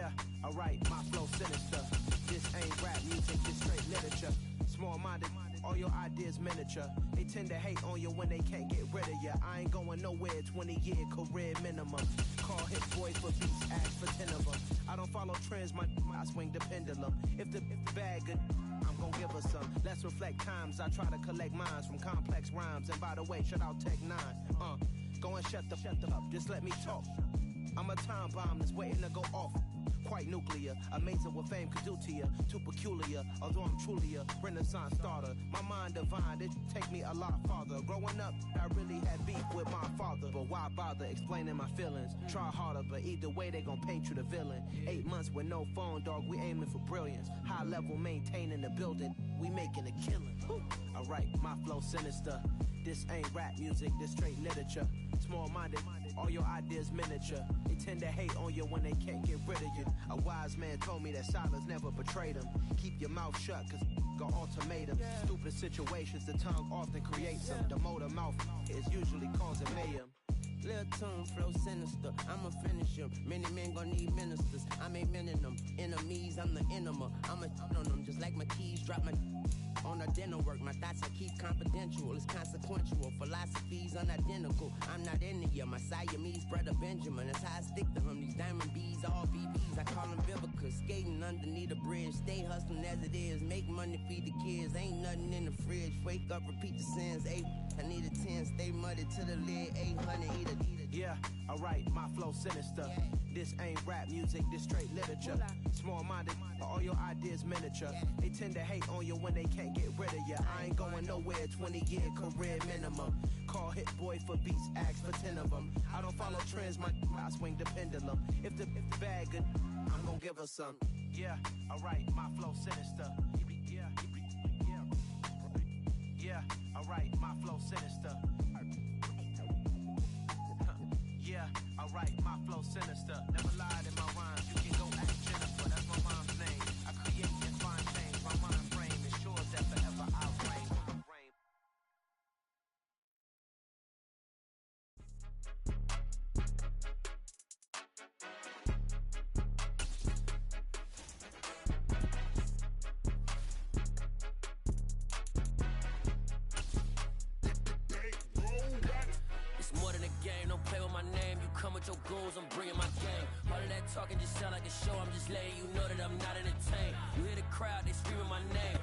Yeah, alright, my flow sinister. This ain't rap music, this straight literature. Small-minded, all your ideas miniature. They tend to hate on you when they can't get rid of you. I ain't going nowhere, 20-year career minimum. Call hit boys for beats, ask for 10 of them. I don't follow trends, I swing the pendulum. If the bag good, I'm gon' give her some. Let's reflect times, I try to collect minds from complex rhymes. And by the way, shout out Tech 9. Go and shut the up, just let me talk. I'm a time bomb that's waiting to go off. Quite nuclear, amazing what fame could do to you. Too peculiar, although I'm truly a renaissance starter. My mind divine, it take me a lot farther. Growing up, I really had beef with my father. But why bother explaining my feelings? Try harder, but either way they gon' paint you the villain. 8 months with no phone, dog, we aiming for brilliance. High level maintaining the building, we making a killing. Alright, my flow sinister. This ain't rap music, this straight literature. Small-minded, all your ideas miniature. They tend to hate on you when they can't get rid of you. A wise man told me that silence never betrayed him. Keep your mouth shut, cause got ultimatum. Stupid situations, the tongue often creates them. The motor mouth is usually causing mayhem. Lil' tune, flow sinister, I'ma finish him. Many men gon' need ministers, I ain't mending them. Enemies, I'm the enema, I'ma on them. Just like my keys, drop my on the dinner work. My thoughts I keep confidential, it's consequential. Philosophies unidentical, I'm not in the year. My Siamese brother Benjamin, that's how I stick to him. These diamond bees, all BBs, I call them Vivica. Skating underneath the bridge, stay hustling as it is. Make money, feed the kids, ain't nothing in the fridge. Wake up, repeat the sins, 8, I need a 10, stay muddy to the lid, 800, eat a. Yeah, alright, my flow sinister. This ain't rap music, this straight literature. Small-minded, all your ideas miniature. They tend to hate on you when they can't get rid of you. I ain't going nowhere, 20-year career minimum. Call hit boy for beats, ask for 10 of them. I don't follow trends, I swing the pendulum. If the bag good, I'm gon' give her some. Yeah, alright, my flow sinister. Yeah, alright, my flow sinister. Yeah, alright, my flow sinister. Never lied in my rhymes, you can go ask Jennifer, that's my mom's name. I create and find change, my mind frame ensures that forever I'll reign. With your goons, I'm bringing my gang. All of that talking just sound like a show. I'm just letting you know that I'm not entertained. You hear the crowd, they screaming my name.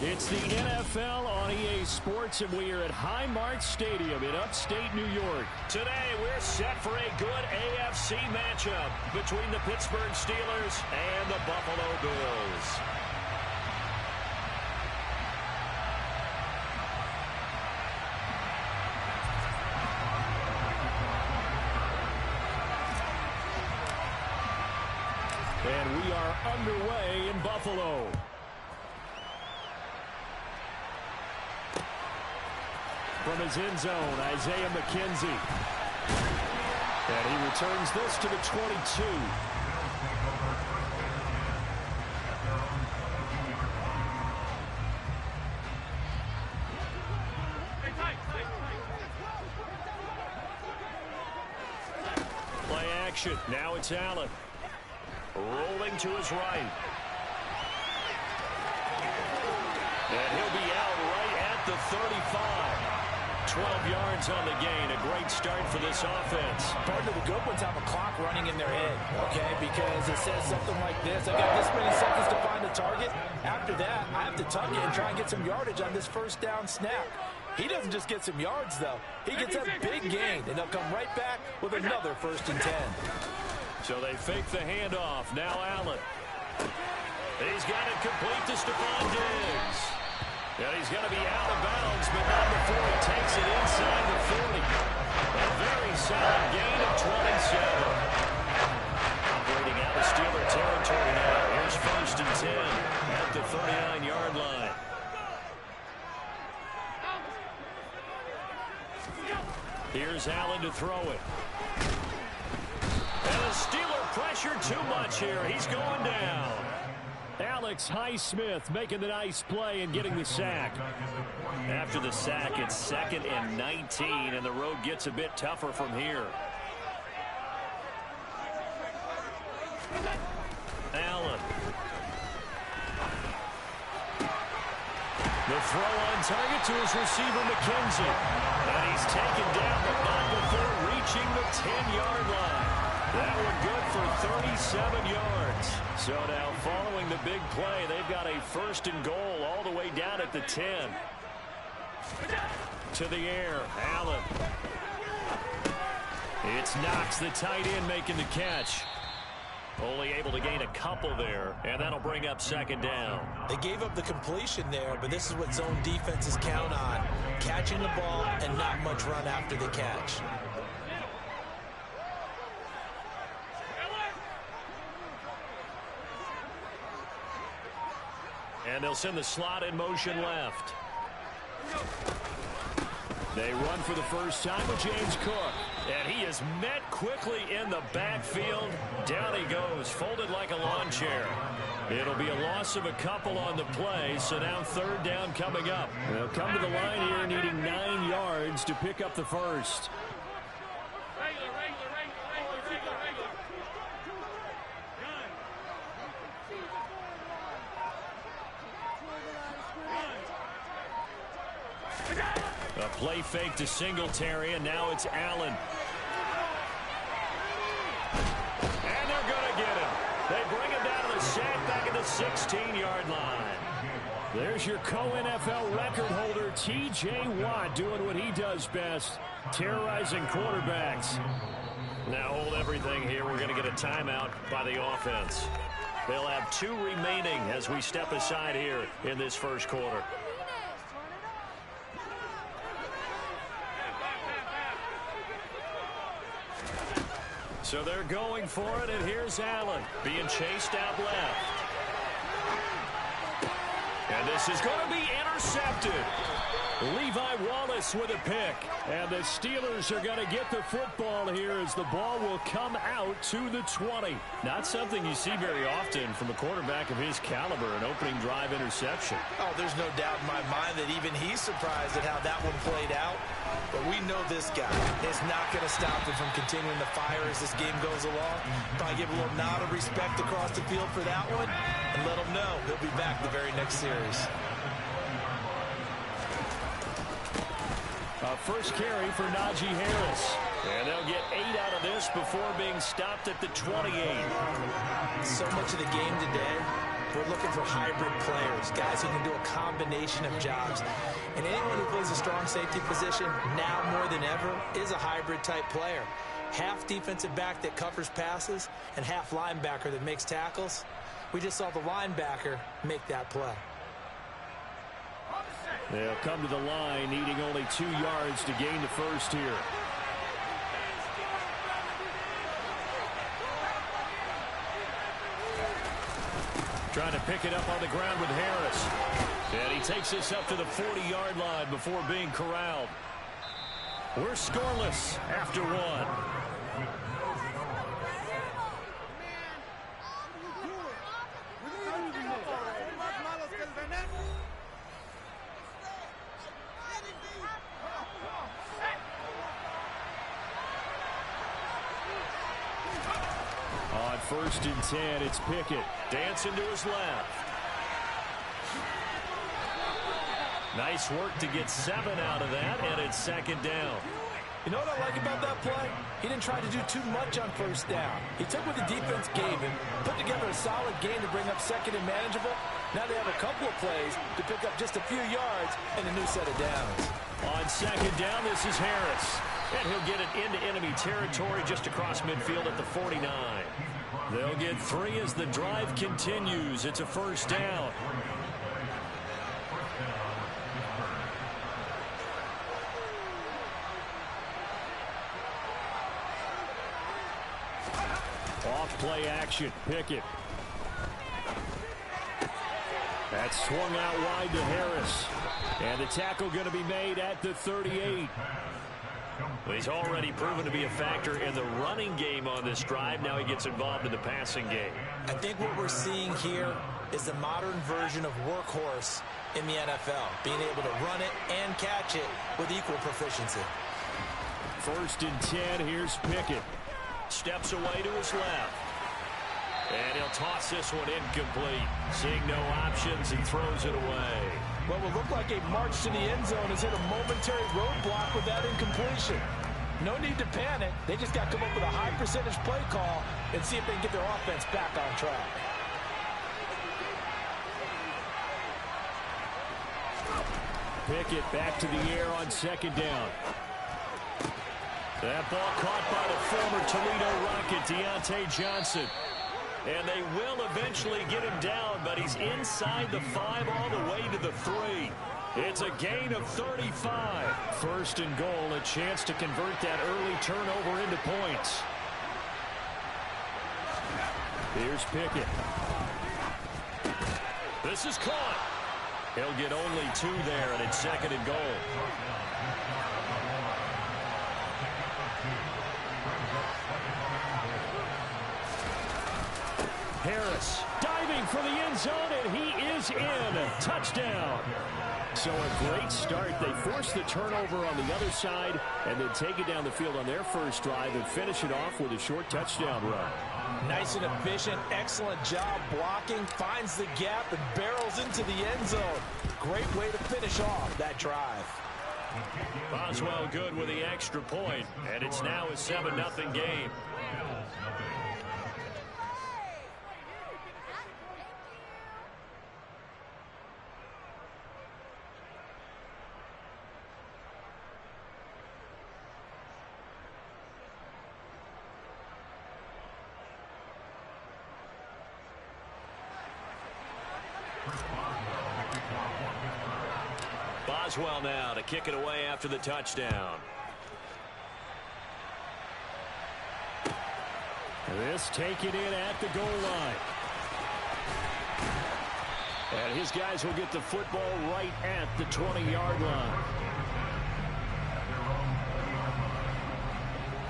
It's the NFL on EA Sports, and we are at Highmark Stadium in upstate New York. Today, we're set for a good AFC matchup between the Pittsburgh Steelers and the Buffalo Bills. And we are underway in Buffalo. From his end zone, Isaiah McKenzie. And he returns this to the 22. Play action. Now it's Allen. Rolling to his right. And he'll be out right at the 35. 12 yards on the gain. A great start for this offense. Partner, the good ones have a clock running in their head, okay? Because it says something like this. I've got this many seconds to find the target. After that, I have to tuck it and try and get some yardage on this first down snap. He doesn't just get some yards, though. He gets a big gain, and they'll come right back with another 1st and 10. So they fake the handoff. Now Allen. He's got it complete to Stephon Diggs. And he's going to be out of bounds, but not before he takes it inside the 40. A very solid gain of 27. Operating out of Steeler territory now. Here's 1st and 10 at the 39-yard line. Here's Allen to throw it. And the Steeler pressure too much here. He's going down. Alex Highsmith making the nice play and getting the sack. After the sack, it's 2nd and 19, and the road gets a bit tougher from here. throw on target to his receiver, McKenzie. And he's taken down, but not before reaching the 10-yard line. That one good for 37 yards. So now following the big play, they've got a first and goal all the way down at the 10. To the air, Allen. It's Knox, the tight end, making the catch. Only able to gain a couple there, and that'll bring up second down. They gave up the completion there, but this is what zone defenses count on. Catching the ball and not much run after the catch. And they'll send the slot in motion left. They run for the first time with James Cook. And he is met quickly in the backfield. Down he goes, folded like a lawn chair. It'll be a loss of a couple on the play, so now third down coming up. They'll come to the line here needing 9 yards to pick up the first. A play fake to Singletary, and now it's Allen. And they're going to get him. They bring him down to the sack back at the 16-yard line. There's your co-NFL record holder, T.J. Watt, doing what he does best, terrorizing quarterbacks. Now hold everything here. We're going to get a timeout by the offense. They'll have 2 remaining as we step aside here in this first quarter. So they're going for it, and here's Allen being chased out left. And this is going to be intercepted. Levi Wallace with a pick. And the Steelers are going to get the football here as the ball will come out to the 20. Not something you see very often from a quarterback of his caliber, an opening drive interception. Oh, there's no doubt in my mind that even he's surprised at how that one played out. But we know this guy is not going to stop him from continuing to fire as this game goes along. Probably give a little nod of respect across the field for that one and let him know he'll be back the very next series. First carry for Najee Harris. And they'll get 8 out of this before being stopped at the 28. So much of the game today, we're looking for hybrid players, guys who can do a combination of jobs. And anyone who plays a strong safety position, now more than ever, is a hybrid type player. Half defensive back that covers passes and half linebacker that makes tackles. We just saw the linebacker make that play. They'll come to the line needing only 2 yards to gain the first here. Trying to pick it up on the ground with Harris. And he takes this up to the 40-yard line before being corralled. We're scoreless after 1. First and 10, it's Pickett. Dancing to his left. Nice work to get 7 out of that, and it's second down. You know what I like about that play? He didn't try to do too much on first down. He took what the defense gave him, put together a solid game to bring up second and manageable. Now they have a couple of plays to pick up just a few yards and a new set of downs. On second down, this is Harris. And he'll get it into enemy territory just across midfield at the 49. They'll get 3 as the drive continues. It's a first down. Off play action, Pickett. That's swung out wide to Harris. And the tackle going to be made at the 38. Well, he's already proven to be a factor in the running game on this drive. Now he gets involved in the passing game. I think what we're seeing here is the modern version of workhorse in the NFL, being able to run it and catch it with equal proficiency. First and 10, here's Pickett. Steps away to his left. And he'll toss this one incomplete. Seeing no options, he throws it away. What will look like a march to the end zone has hit a momentary roadblock with that incompletion. No need to panic. They just got to come up with a high percentage play call and see if they can get their offense back on track. Pickett back to the air on second down. That ball caught by the former Toledo Rocket, Deontay Johnson. And they will eventually get him down, but he's inside the 5 all the way to the 3. It's a gain of 35. First and goal, a chance to convert that early turnover into points. Here's Pickett. This is caught. He'll get only 2 there, and it's second and goal. Harris diving for the end zone, and he is in. Touchdown. So a great start. They force the turnover on the other side and then take it down the field on their first drive and finish it off with a short touchdown run. Nice and efficient. Excellent job blocking. Finds the gap and barrels into the end zone. Great way to finish off that drive. Boswell good with the extra point, and it's now a 7-0 game. Boswell now to kick it away after the touchdown. This taken in at the goal line. And his guys will get the football right at the 20-yard line.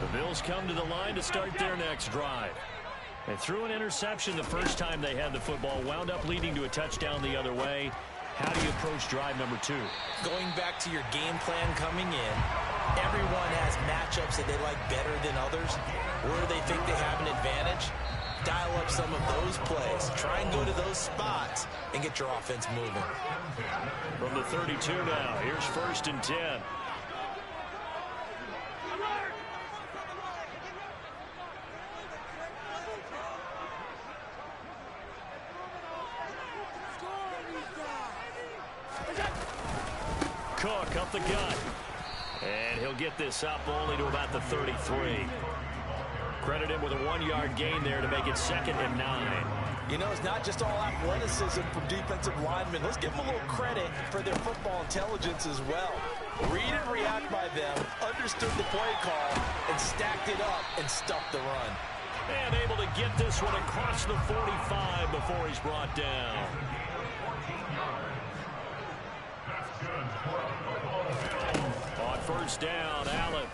The Bills come to the line to start their next drive. They threw an interception the first time they had the football, wound up leading to a touchdown the other way. How do you approach drive number 2? Going back to your game plan coming in, everyone has matchups that they like better than others. Where they think they have an advantage, dial up some of those plays. Try and go to those spots and get your offense moving. From the 32 now, here's first and 10. Cook up the gut. And he'll get this up only to about the 33. Credit him with a 1-yard gain there to make it 2nd and 9. You know, it's not just all athleticism from defensive linemen. Let's give them a little credit for their football intelligence as well. Read and react by them, understood the play call, and stacked it up and stuffed the run. And able to get this one across the 45 before he's brought down. On first down, Allen.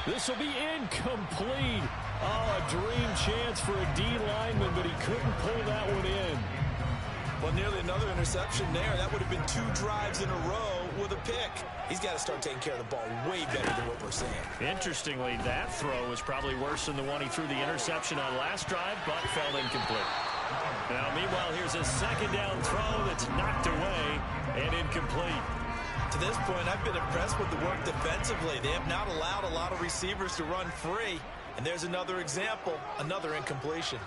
This will be incomplete. Oh, a dream chance for a D lineman, but he couldn't pull that one in. Well, nearly another interception there. That would have been 2 drives in a row with a pick. He's got to start taking care of the ball way better than what we're seeing. Interestingly, that throw was probably worse than the one he threw the interception on last drive, but fell incomplete. Now, meanwhile, here's a second down throw that's knocked away and incomplete. To this point, I've been impressed with the work defensively. They have not allowed a lot of receivers to run free. And there's another example, another incompletion.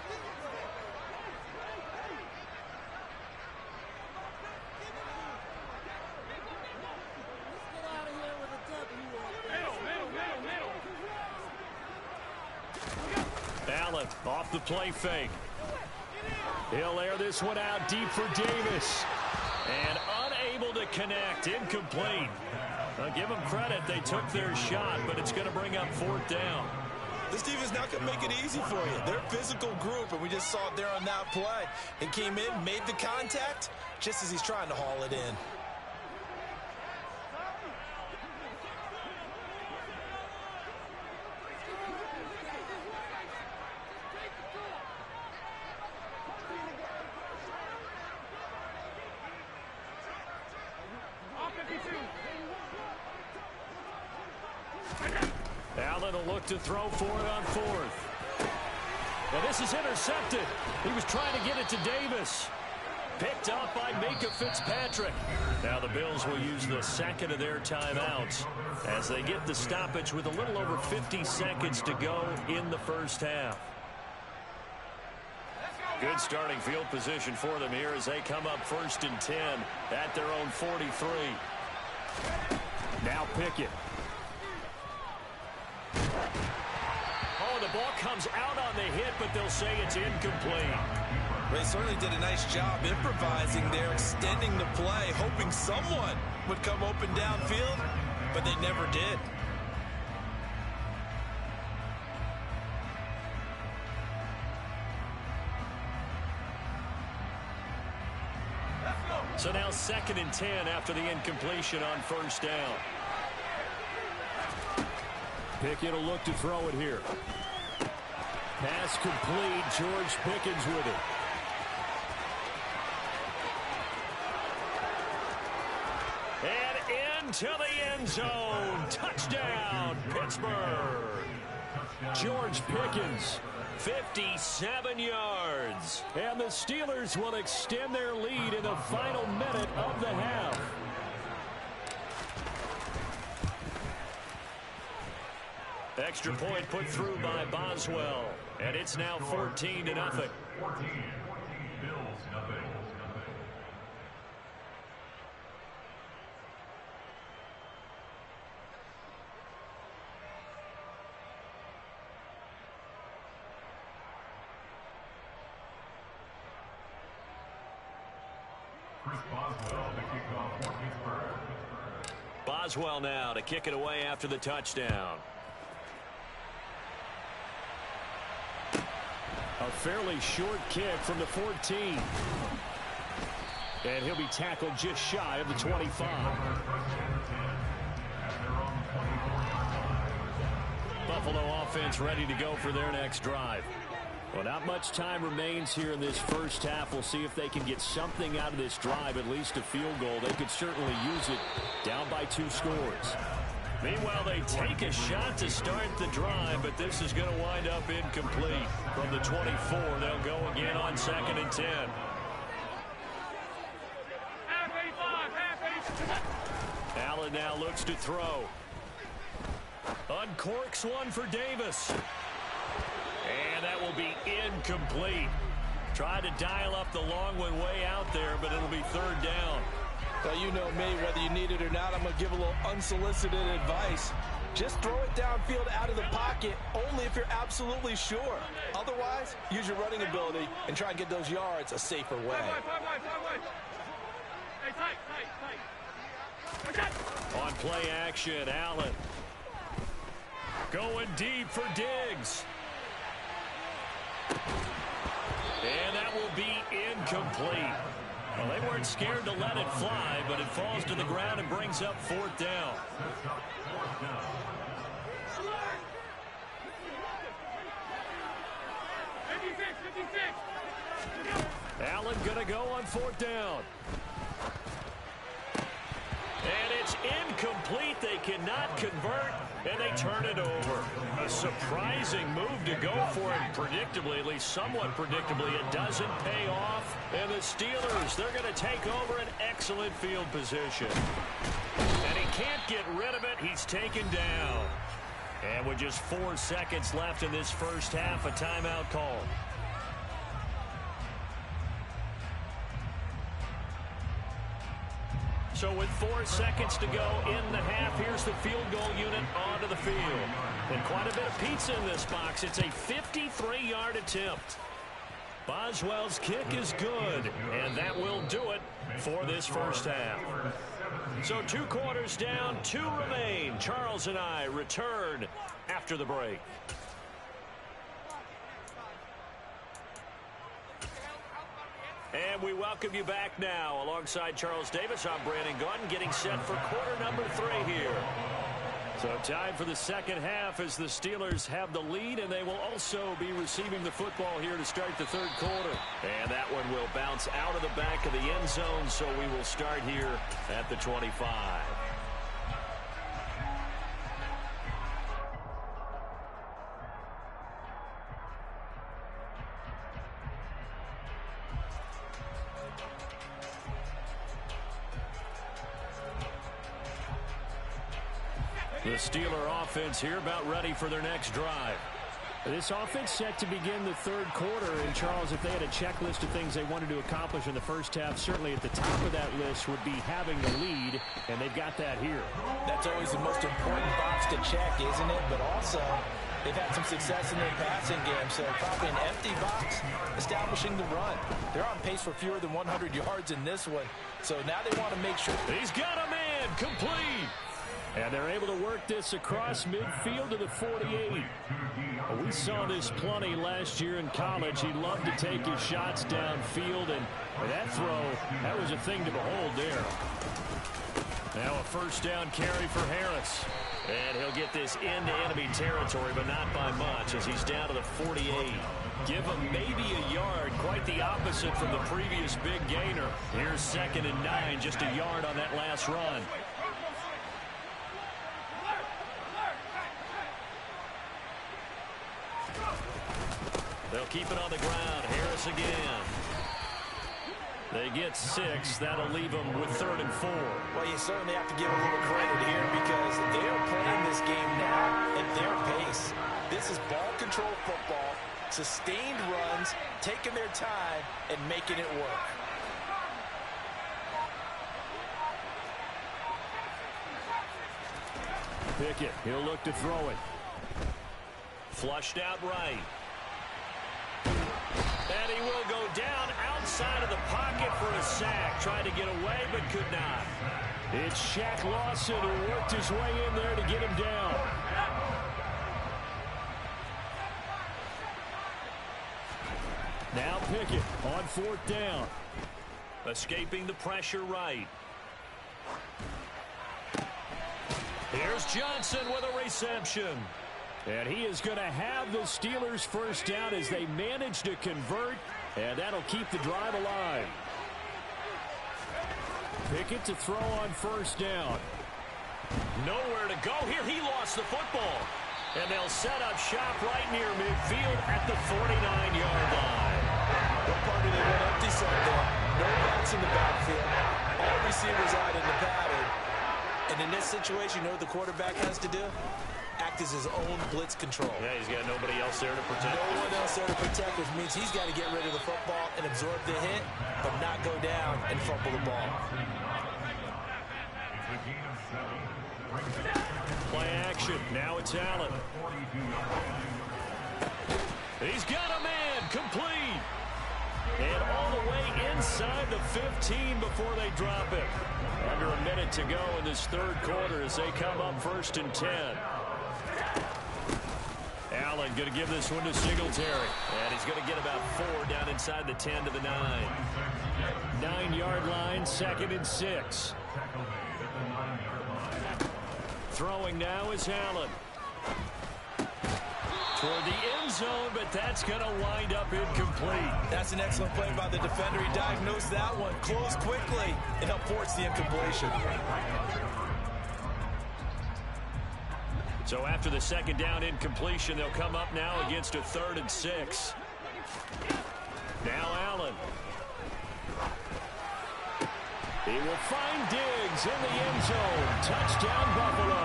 Allen off the play fake. He'll air this one out deep for Davis. And unable to connect. Incomplete. I'll give them credit. They took their shot, but it's going to bring up 4th down. This team is not going to make it easy for you. They're a physical group, and we just saw it there on that play. It came in, made the contact, just as he's trying to haul it in. Allen will look to throw for it on fourth. And this is intercepted. He was trying to get it to Davis. Picked up by Minkah Fitzpatrick. Now the Bills will use the second of their timeouts as they get the stoppage with a little over 50 seconds to go in the first half. Good starting field position for them here as they come up 1st and 10 at their own 43. Now Pickett. Oh, the ball comes out on the hit, but they'll say it's incomplete. They certainly did a nice job improvising there, extending the play, hoping someone would come open downfield, but they never did. So now 2nd and 10 after the incompletion on 1st down. Pickett will look to throw it here. Pass complete. George Pickens with it. And into the end zone. Touchdown, Pittsburgh. George Pickens, 57 yards. And the Steelers will extend their lead in the final minute of the half. Extra point put through by Boswell. And it's now 14-0. Boswell now to kick it away after the touchdown. A fairly short kick from the 14. And he'll be tackled just shy of the 25. Buffalo offense ready to go for their next drive. Well, not much time remains here in this first half. We'll see if they can get something out of this drive, at least a field goal. They could certainly use it down by 2 scores. Meanwhile, they take a shot to start the drive, but this is going to wind up incomplete. From the 24, they'll go again on 2nd and 10. Allen now looks to throw. Uncorks one for Davis. And that will be incomplete. Tried to dial up the long one way out there, but it'll be 3rd down. Well, you know me, whether you need it or not, I'm going to give a little unsolicited advice. Just throw it downfield out of the pocket only if you're absolutely sure. Otherwise, use your running ability and try and get those yards a safer way. On play action, Allen. Going deep for Diggs. And that will be incomplete. Well, they weren't scared to let it fly, but it falls to the ground and brings up 4th down. Allen gonna go on 4th down. And it's incomplete. They cannot convert, and they turn it over. A surprising move to go for it. Predictably, at least somewhat predictably, it doesn't pay off. And the Steelers, they're going to take over an excellent field position. And he can't get rid of it. He's taken down. And with just 4 seconds left in this first half, a timeout call. So with 4 seconds to go in the half, here's the field goal unit onto the field. And quite a bit of pizza in this box. It's a 53-yard attempt. Boswell's kick is good, and that will do it for this first half. So 2 quarters down, 2 remain. Charles and I return after the break. And we welcome you back now. Alongside Charles Davis, I'm Brandon Gaudin, getting set for quarter number 3 here. So time for the second half as the Steelers have the lead, and they will also be receiving the football here to start the 3rd quarter. And that one will bounce out of the back of the end zone, so we will start here at the 25. The Steeler offense here about ready for their next drive. This offense set to begin the third quarter. And, Charles, if they had a checklist of things they wanted to accomplish in the first half, certainly at the top of that list would be having the lead, and they've got that here. That's always the most important box to check, isn't it? But also, they've had some success in their passing game, so probably an empty box establishing the run. They're on pace for fewer than 100 yards in this one, so now they want to make sure. He's got a man complete. And they're able to work this across midfield to the 48. We saw this plenty last year in college. He loved to take his shots downfield, and that throw, that was a thing to behold there. Now a first down carry for Harris. And he'll get this into enemy territory, but not by much, as he's down to the 48. Give him maybe a yard, quite the opposite from the previous big gainer. Here's 2nd and 9, just a yard on that last run. They'll keep it on the ground. Harris again. They get 6. That'll leave them with 3rd and 4. Well, you certainly have to give a little credit here because they are playing this game now at their pace. This is ball control football, sustained runs, taking their time, and making it work. Pickett, he'll look to throw it. Flushed out right. And he will go down outside of the pocket for a sack. Tried to get away, but could not. It's Shaq Lawson who worked his way in there to get him down. Now Pickett on 4th down. Escaping the pressure right. Here's Johnson with a reception. And he is going to have the Steelers first down as they manage to convert, and that'll keep the drive alive. Pickett to throw on 1st down. Nowhere to go here. He lost the football. And they'll set up shop right near midfield at the 49-yard line. What part do they went empty side there? No backs in the backfield. All receivers out in the pattern. And in this situation, you know what the quarterback has to do? Act as his own blitz control. Yeah, he's got nobody else there to protect. No one else there to protect, which means he's got to get rid of the football and absorb the hit, but not go down and fumble the ball. Play action. Now it's Allen. He's got a man complete. And all the way inside the 15 before they drop it. Under a minute to go in this third quarter as they come up 1st and 10. Allen going to give this one to Singletary. And he's going to get about 4 down inside the 10 to the 9. 9-yard line, 2nd and 6. Throwing now is Allen. Toward the end zone, but that's going to wind up incomplete. That's an excellent play by the defender. He diagnosed that one, closed quickly, and helped force the incompletion. So after the 2nd down incompletion, they'll come up now against a 3rd and 6. Now Allen. He will find Diggs in the end zone. Touchdown, Buffalo.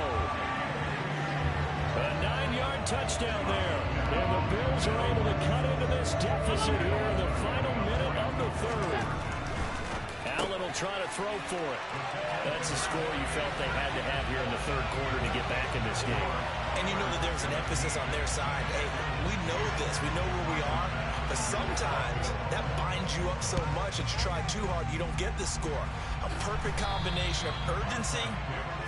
A 9-yard touchdown there. And the Bills are able to cut into this deficit here in the final minute of the 3rd. Allen will try to throw for it. That's the score you felt they had to have here in the 3rd quarter to get back in this game. And you know that there's an emphasis on their side. Hey, we know this. We know where we are. But sometimes that binds you up so much that you try too hard, you don't get the score. A perfect combination of urgency,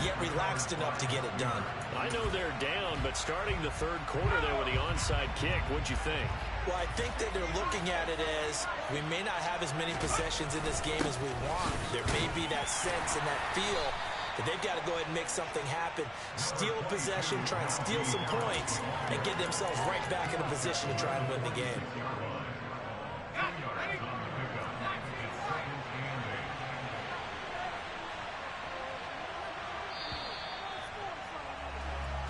yet relaxed enough to get it done. I know they're down, but starting the 3rd quarter there with the onside kick, what'd you think? Well, I think that they're looking at it as we may not have as many possessions in this game as we want. There may be that sense and that feel that they've got to go ahead and make something happen, steal a possession, try and steal some points, and get themselves right back in a position to try and win the game.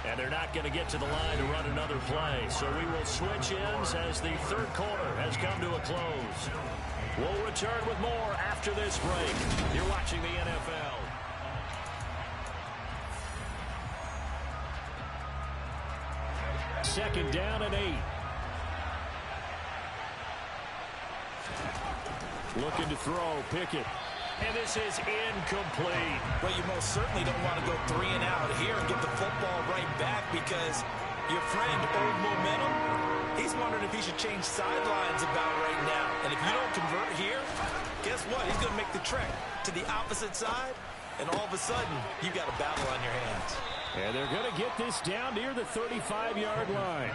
And they're not going to get to the line to run another play. So we will switch ends as the 3rd quarter has come to a close. We'll return with more after this break. You're watching the NFL. 2nd down and 8. Looking to throw, Pickett. And this is incomplete. Well, you most certainly don't want to go 3 and out here and get the football right back because your friend, Old Momentum, he's wondering if he should change sidelines about right now. And if you don't convert here, guess what? He's going to make the trek to the opposite side, and all of a sudden, you've got a battle on your hands. And they're going to get this down near the 35-yard line.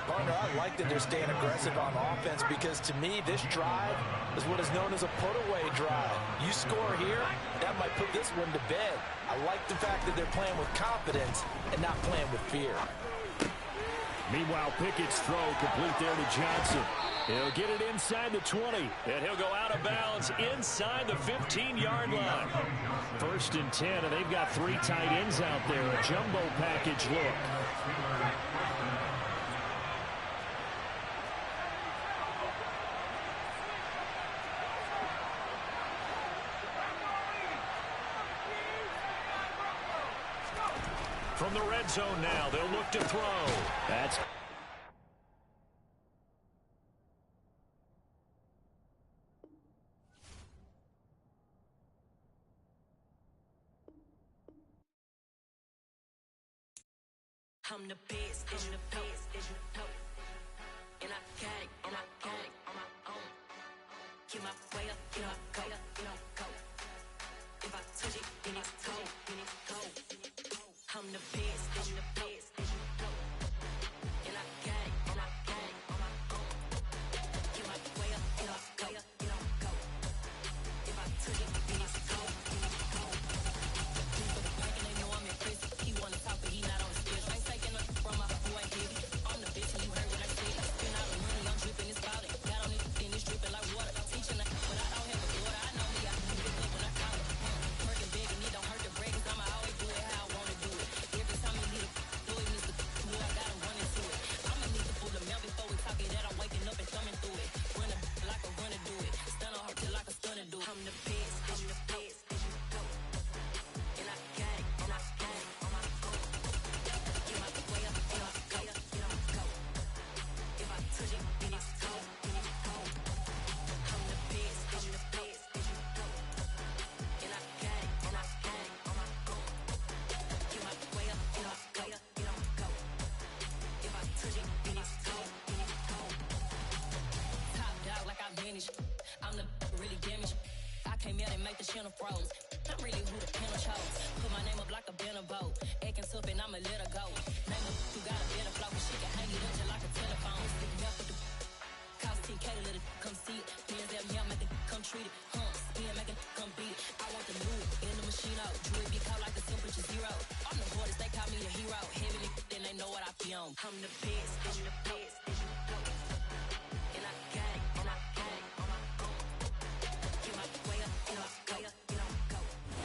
Partner, I like that they're staying aggressive on offense because, to me, this drive is what is known as a put-away drive. You score here, that might put this one to bed. I like the fact that they're playing with confidence and not playing with fear. Meanwhile, Pickett's throw complete there to Johnson. He'll get it inside the 20, and he'll go out of bounds inside the 15-yard line. 1st and 10, and they've got 3 tight ends out there. A jumbo package look. From the red zone now, they'll look to throw. That's I'm the best, and the best, and you know. And I got it, on my own. Get my way up, get my go, go. If I touch it, then it's go, I'm the best, and the best, and you know. And I got it, on my own. Get my way up, get my go. If I touch it, then it's go, and they know I'm in prison. He wanna talk, but he not on the stage. I ain't taking nothing from my boy, baby. I'm the bitch, and you heard what I said. Spin out the money, I'm dripping, it's spouting. Got on it, then it's dripping like water. Teaching that, but I don't have a daughter. I know me, I can pick up when I call it. Working big, and it don't hurt the break, 'cause I'ma always do it how I wanna do it. Every time he need a boy, needs to do it, I gotta run into it. I'ma need to pull the mail before we talk it, that I'm waking up and thumbing through it. Run a like a runner do it. Stun on her till like a stunner do it. I'm the best, and the best, and you know. And I got it, on my own. Get my way up, get my go. If I touch it, then it's go, I'm the best, and the best, and you know. And I got it, on my own. Get my way up, get my go. If I touch it, then it's go, Top dog like I manage. I'm the really damaged. I came out and make the channel froze. I'm really who the panel chose. Put my name up like a banner boat. Acting tough and I'ma let her go. Name her who got a better flow, but she can hang it up just like a telephone. Mouth with the cost 10K to let it come see it. Hands at me, I make it come treat it. Spin, make it come beat it. I want the loot in the machine out. Jewelry be caught like the temperature 0. I'm the hardest, they call me a hero. Heavily, then they know what I be on. I'm the best, and the best, and you know. And I got it, on my own. Get my way up, get my go.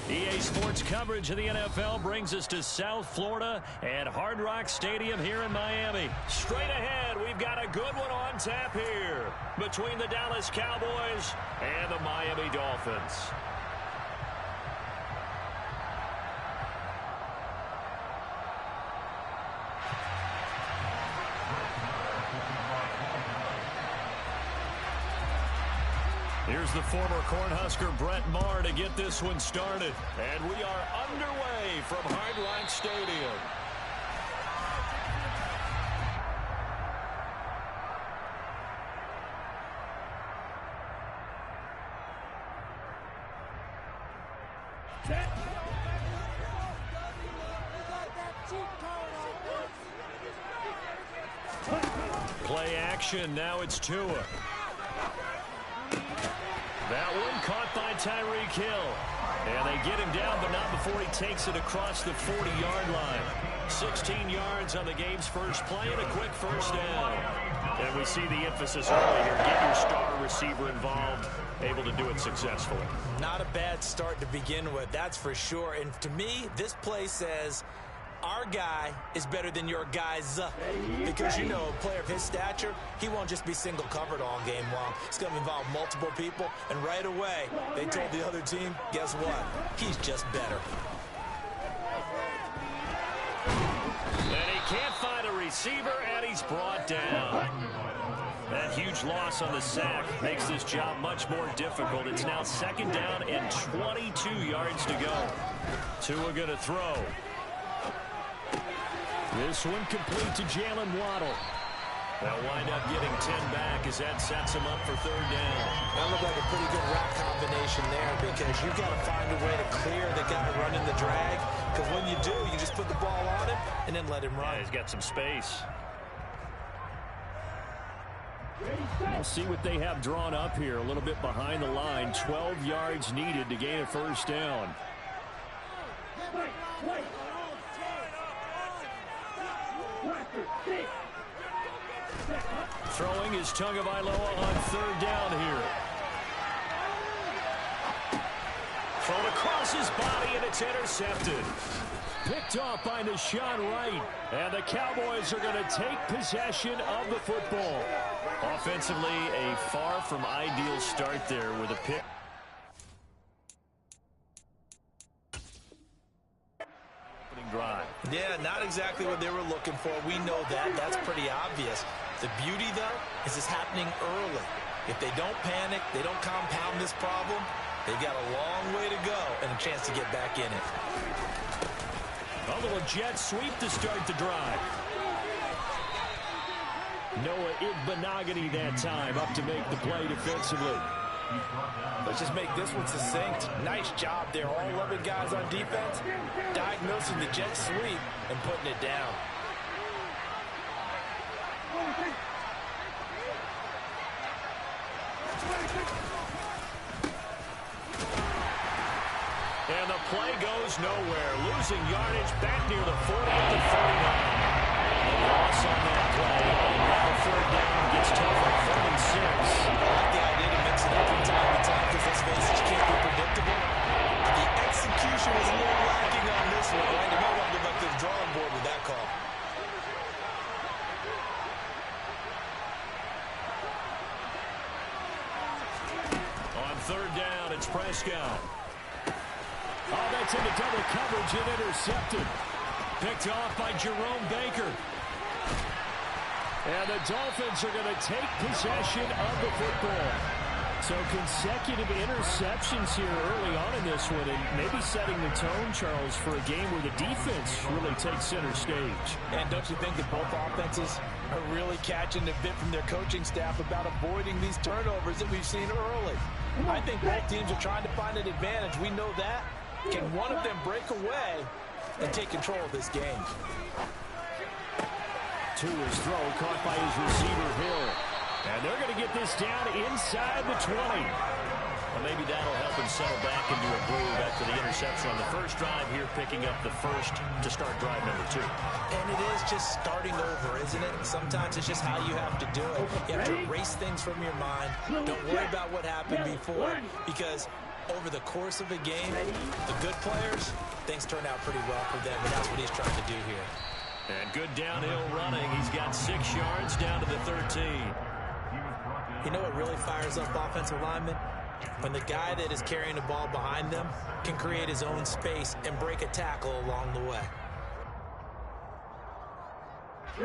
EA Sports coverage of the NFL brings us to South Florida at Hard Rock Stadium here in Miami. Straight ahead, we've got a good one on tap here between the Dallas Cowboys and the Miami Dolphins. Here's the former Cornhusker Brett Maher to get this one started. And we are underway from Hard Rock Stadium. Play action, now it's Tua. That one caught by Tyreek Hill. And they get him down, but not before he takes it across the 40-yard line. 16 yards on the game's first play and a quick first down. And we see the emphasis early here. Get your star receiver involved, able to do it successfully. Not a bad start to begin with, that's for sure. And to me, this play says, our guy is better than your guys. Because, you know, a player of his stature, he won't just be single covered all game long. It's going to involve multiple people. And right away, they told the other team, guess what? He's just better. And he can't find a receiver, and he's brought down. That huge loss on the sack makes this job much more difficult. It's now 2nd down and 22 yards to go. Tua going to throw. This one complete to Jalen Waddle. They'll wind up getting 10 back as that sets him up for 3rd down. That looked like a pretty good route combination there because you've got to find a way to clear the guy running the drag. Because when you do, you just put the ball on him and then let him run. Yeah, he's got some space. We'll see what they have drawn up here. A little bit behind the line. 12 yards needed to gain a 1st down. Throwing is Tagovailoa on 3rd down here. Thrown across his body, and it's intercepted. Picked off by Nahshon Wright. And the Cowboys are going to take possession of the football. Offensively, a far from ideal start there with a pick. Opening drive. Yeah, not exactly what they were looking for. We know that. That's pretty obvious. The beauty, though, is it's happening early. If they don't panic, they don't compound this problem, they've got a long way to go and a chance to get back in it. A little jet sweep to start the drive. Noah Igbinoghene that time up to make the play defensively. Let's just make this one succinct. Nice job there. All 11 guys on defense diagnosing the jet sweep and putting it down. And the play goes nowhere. Losing yardage back near the 40 at the 49. A loss on that play. And now 3rd down gets tough on 3rd and 6. I like the idea to mix it up from time to time because let's face it, you can't be predictable. The execution was a little lacking on this one, right? You might want to go back to the drawing board with that call. On 3rd down, it's Prescott. Oh, that's into double coverage and intercepted. Picked off by Jerome Baker. And the Dolphins are going to take possession of the football. So consecutive interceptions here early on in this one, and maybe setting the tone, Charles, for a game where the defense really takes center stage. And don't you think that both offenses are really catching a bit from their coaching staff about avoiding these turnovers that we've seen early? I think both teams are trying to find an advantage. We know that. Can one of them break away and take control of this game? Tua's throw caught by his receiver, Hill. And they're going to get this down inside the 20. Well, maybe that'll help him settle back into a groove after the interception on the first drive here, picking up the first to start drive number 2. And it is just starting over, isn't it? Sometimes it's just how you have to do it. You have to erase things from your mind. Don't worry about what happened before, because over the course of a game, the good players, things turn out pretty well for them, and that's what he's trying to do here. And good downhill running. He's got 6 yards down to the 13. You know what really fires up offensive linemen? When the guy that is carrying the ball behind them can create his own space and break a tackle along the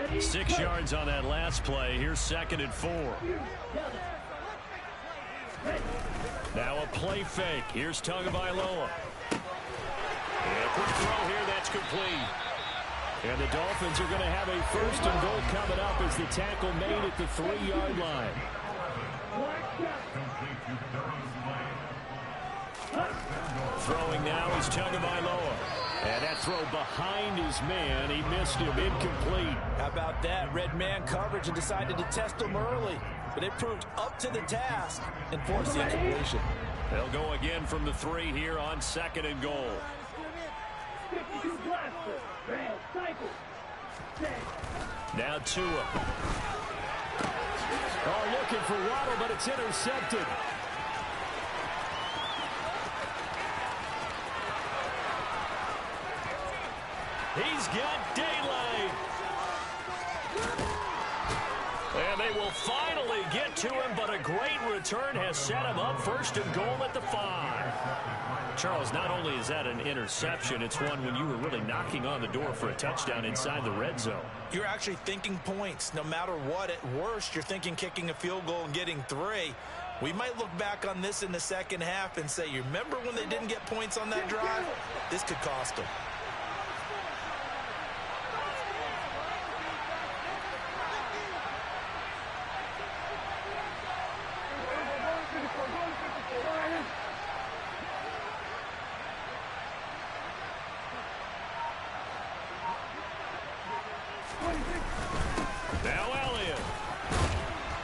way. 6 yards on that last play. Here's 2nd and 4. Now a play fake. Here's Tagovailoa. And a quick throw here. That's complete. And the Dolphins are going to have a 1st and goal coming up as the tackle made at the 3-yard line. Throwing now is Tagovailoa. And that throw behind his man. He missed him. Incomplete. How about that? Red man coverage and decided to test him early. But they proved up to the task and forced the incompletion. They'll go again from the 3 here on 2nd and goal. Now Tua. Oh, looking for Waddle, but it's intercepted. He's got daylight. And they will finally get to him, but a great return has set him up 1st and goal at the 5. Charles, not only is that an interception, it's one when you were really knocking on the door for a touchdown inside the red zone. You're actually thinking points. No matter what, at worst, you're thinking kicking a field goal and getting 3. We might look back on this in the second half and say, you remember when they didn't get points on that drive? This could cost them. Now Elliott.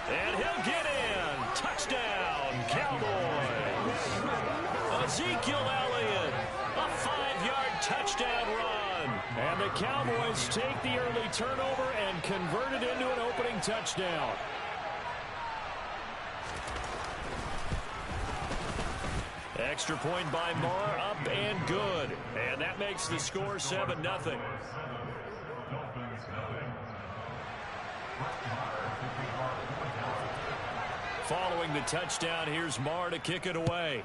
And he'll get in. Touchdown, Cowboys. Ezekiel Elliott. A 5-yard touchdown run. And the Cowboys take the early turnover and convert it into an opening touchdown. Extra point by Marr, up and good. And that makes the score 7-0. Following the touchdown, here's Marr to kick it away.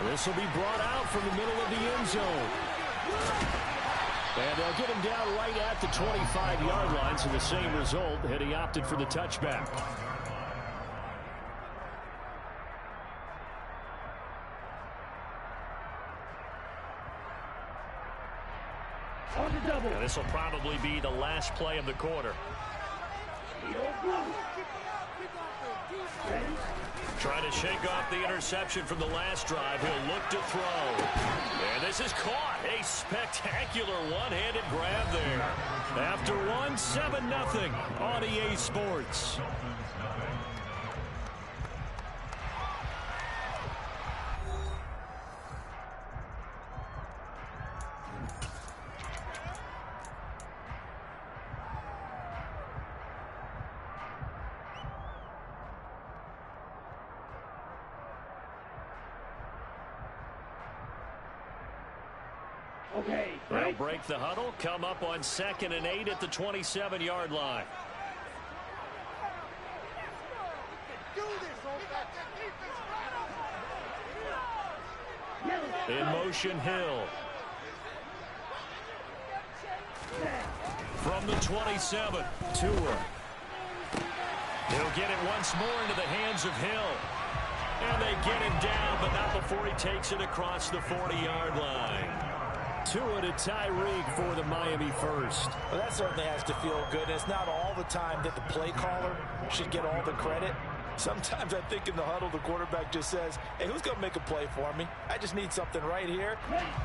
This will be brought out from the middle of the end zone. And they'll get him down right at the 25-yard line, so the same result had he opted for the touchback. And this will probably be the last play of the quarter. Trying to shake off the interception from the last drive. He'll look to throw. And this is caught. A spectacular one-handed grab there. After one, 7-0 on EA Sports. They'll break the huddle, come up on 2nd and 8 at the 27-yard line. In motion, Hill. From the 27, Tua. He'll get it once more into the hands of Hill. And they get him down, but not before he takes it across the 40-yard line. Tua to Tyreek for the Miami first. Well, that certainly has to feel good. It's not all the time that the play caller should get all the credit. Sometimes I think in the huddle, the quarterback just says, hey, who's going to make a play for me? I just need something right here.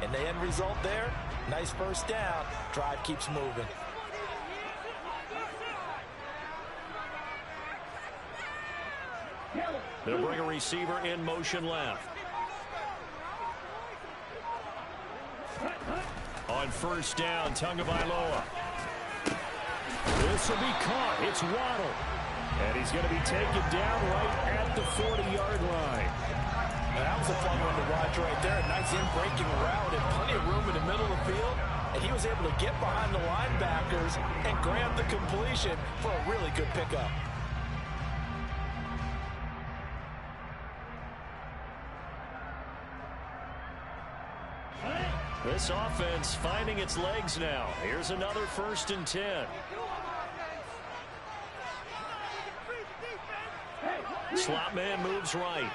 And the end result there, nice first down. Drive keeps moving. They'll bring a receiver in motion left. On first down, Tagovailoa. This will be caught. It's Waddle. And he's going to be taken down right at the 40-yard line. And that was a fun one to watch right there. A nice in-breaking route and plenty of room in the middle of the field. And he was able to get behind the linebackers and grab the completion for a really good pickup. This offense finding its legs now. Here's another 1st and 10. Slot man moves right.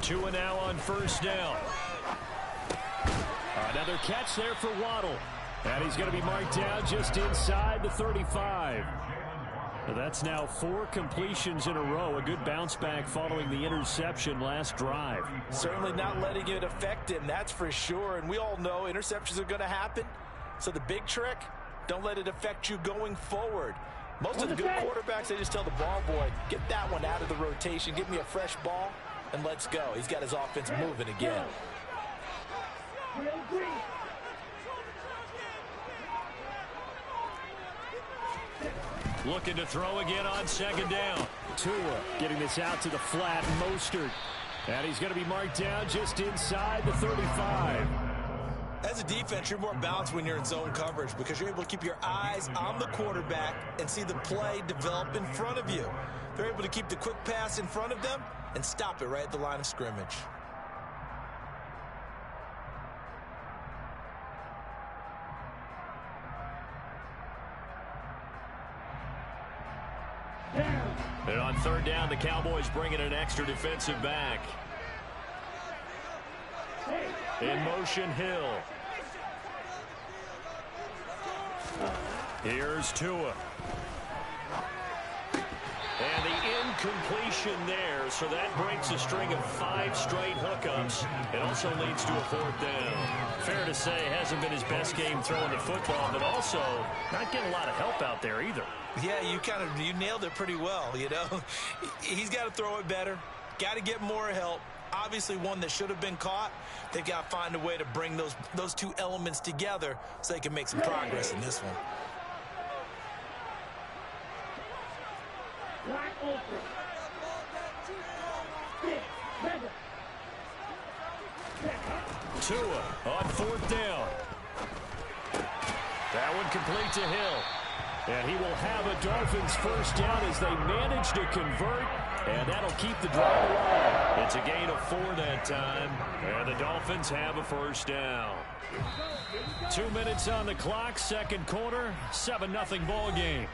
Tua now on first down. Another catch there for Waddle. And he's going to be marked down just inside the 35. That's now 4 completions in a row. A good bounce back following the interception last drive. Certainly not letting it affect him, that's for sure. And we all know interceptions are going to happen. So the big trick, don't let it affect you going forward. Most of the good quarterbacks, they just tell the ball boy, get that one out of the rotation, give me a fresh ball, and let's go. He's got his offense moving again. Looking to throw again on 2nd down. Tua getting this out to the flat. Mostert. And he's going to be marked down just inside the 35. As a defense, you're more balanced when you're in zone coverage because you're able to keep your eyes on the quarterback and see the play develop in front of you. They're able to keep the quick pass in front of them and stop it right at the line of scrimmage. And on third down, the Cowboys bring in an extra defensive back. In motion, Hill. Here's Tua. And the incompletion there, so that breaks a string of 5 straight hookups. It also leads to a 4th down. Fair to say, hasn't been his best game throwing the football, but also not getting a lot of help out there either. Yeah, you nailed it pretty well, you know. He's got to throw it better, got to get more help. Obviously one that should have been caught. They've got to find a way to bring those two elements together so they can make some progress in this one. Tua on 4th down. That one complete to Hill. And he will have a Dolphins first down as they manage to convert. And that'll keep the drive alive. It's a gain of 4 that time. And the Dolphins have a first down. 2 minutes on the clock, second quarter, 7-0 ball game.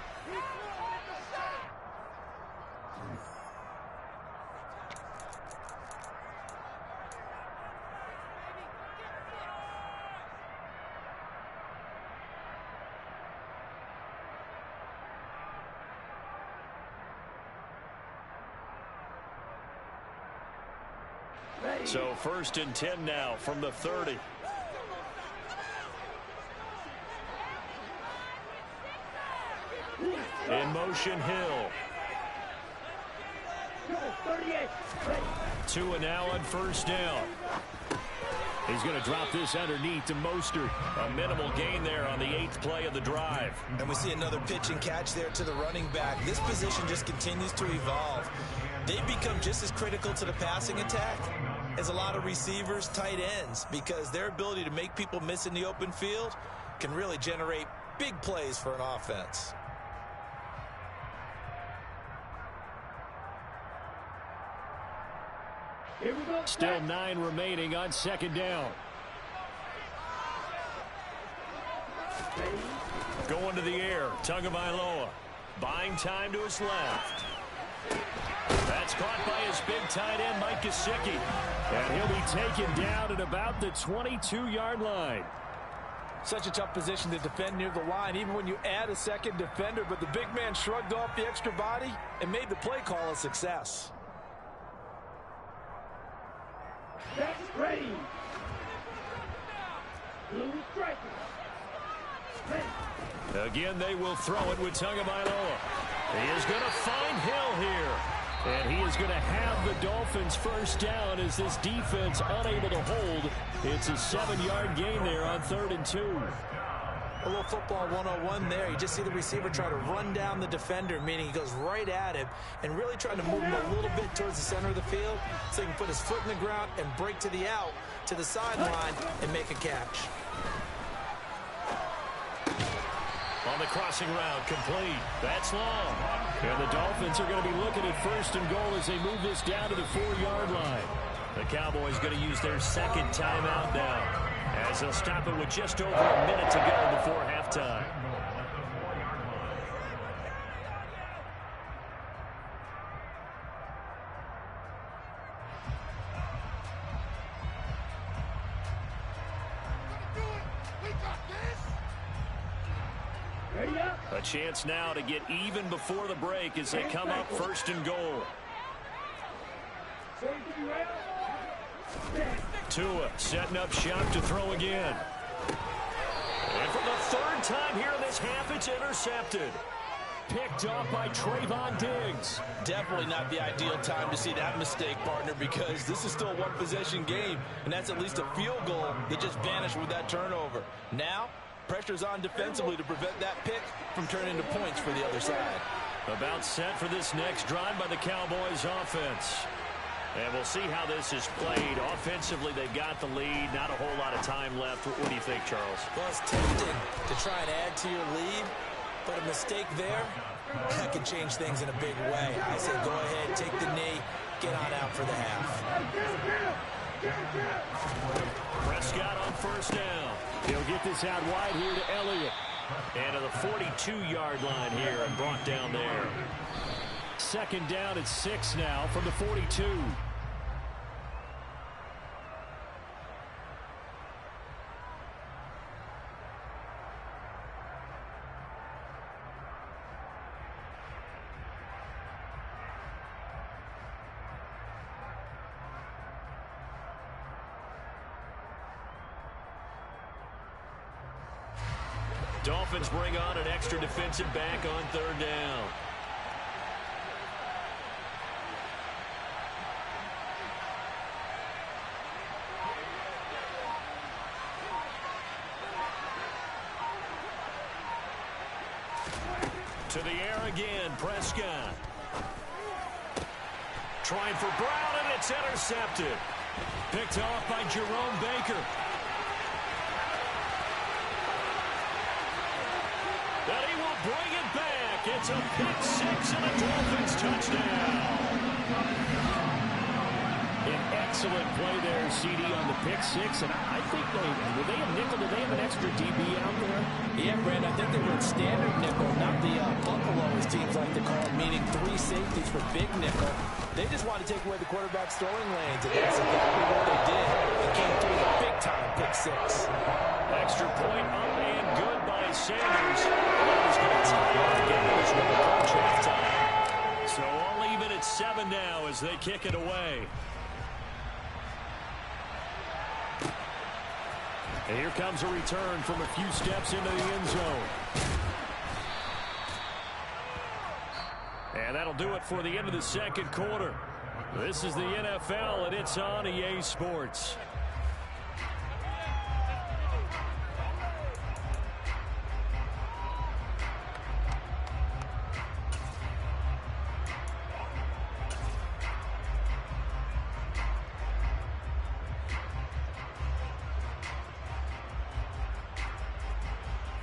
So 1st and 10 now from the 30. In motion, Hill. Tua now on first down. He's going to drop this underneath to Mostert. A minimal gain there on the 8th play of the drive. And we see another pitch and catch there to the running back. This position just continues to evolve. They've become just as critical to the passing attack as a lot of receivers, tight ends, because their ability to make people miss in the open field can really generate big plays for an offense. Still 9 remaining on 2nd down. Going to the air, Tagovailoa. Buying time to his left. That's caught by his big tight end, Mike Gesicki. And he'll be taken down at about the 22-yard line. Such a tough position to defend near the line, even when you add a second defender. But the big man shrugged off the extra body and made the play call a success. That's ready. Blue striker. Again, they will throw it with Tagovailoa. He is going to find Hill here. And he is going to have the Dolphins first down as this defense unable to hold. It's a 7-yard gain there on 3rd and 2. A little football 101 there. You just see the receiver try to run down the defender, meaning he goes right at him and really trying to move him a little bit towards the center of the field so he can put his foot in the ground and break to the out, to the sideline, and make a catch. On the crossing route, complete. That's long. And the Dolphins are going to be looking at 1st and goal as they move this down to the 4-yard line. The Cowboys going to use their second timeout now, as they'll stop it with just over a minute to go before halftime. A chance now to get even before the break as they come up 1st and goal. Tua setting up shop to throw again. And for the 3rd time here in this half, it's intercepted. Picked off by Trayvon Diggs. Definitely not the ideal time to see that mistake, partner, because this is still a one-possession game, and that's at least a field goal that just vanished with that turnover. Now, pressure's on defensively to prevent that pick from turning into points for the other side. About set for this next drive by the Cowboys offense. And we'll see how this is played. Offensively, they've got the lead. Not a whole lot of time left. What do you think, Charles? Well, it's tempting to try and add to your lead, but a mistake there, that can change things in a big way. I say go ahead, take the knee, get on out for the half. Prescott on first down. He'll get this out wide here to Elliott. And to the 42-yard line here and brought down there. Second down at 6 now from the 42. Dolphins bring on an extra defensive back on third down. To the air again, Prescott. Trying for Brown, and it's intercepted. Picked off by Jerome Baker. And he will bring it back. It's a pick six and a Dolphins touchdown. An excellent play there, CD, on the pick six. And I think were they a nickel? Did they have an extra DB out there? Yeah, Brand, I think they were standard nickel, not the buffalo, as teams like to call it, meaning 3 safeties for big nickel. They just wanted to take away the quarterback's throwing lanes, and that's exactly what they did. They came through the big-time pick six. Extra point up and good by Sanders. That was going to tie up the game as we approach halftime. So all even at 7 now as they kick it away. And here comes a return from a few steps into the end zone. And that'll do it for the end of the second quarter. This is the NFL, and it's on EA Sports.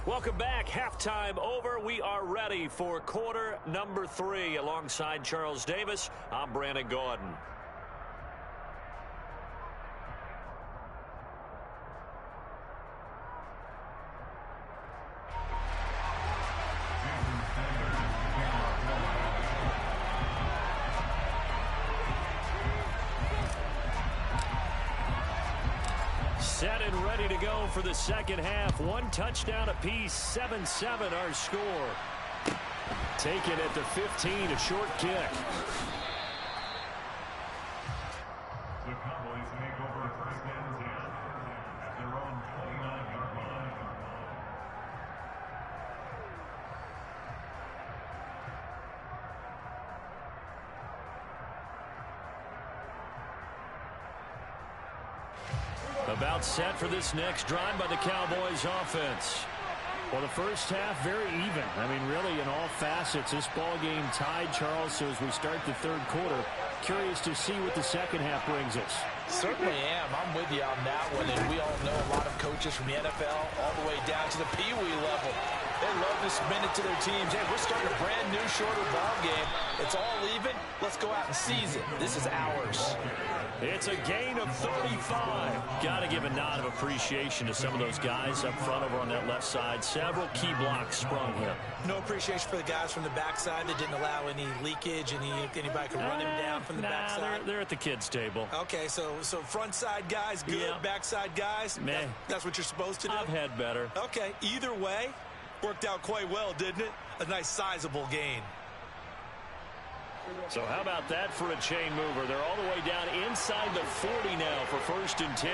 Welcome back. Halftime over. We are ready for quarter number 3. Alongside Charles Davis, I'm Brandon Gaudin. Set and ready to go for the second half. 1 touchdown apiece, 7-7 our score. Taken at the 15, a short kick. The Cowboys make over first and 10 at their own 29-yard line. About set for this next drive by the Cowboys offense. Well, the first half, very even. I mean, really, in all facets, this ball game tied, Charles. So as we start the third quarter, curious to see what the second half brings us. Certainly am. I'm with you on that one. And we all know a lot of coaches from the NFL all the way down to the Pee Wee level. They love to spin it to their teams. Hey, we're starting a brand new, shorter ball game. It's all even. Let's go out and seize it. This is ours. It's a gain of 35. Got to give a nod of appreciation to some of those guys up front over on that left side. Several key blocks sprung here. No appreciation for the guys from the backside that didn't allow any leakage. Anybody could run him down from the backside. They're at the kids' table. Okay, so front side guys good, yeah. Backside guys, that's what you're supposed to do? I've had better. Okay, either way, worked out quite well, didn't it? A nice sizable gain. So how about that for a chain mover? They're all the way down inside the 40 now for 1st and 10.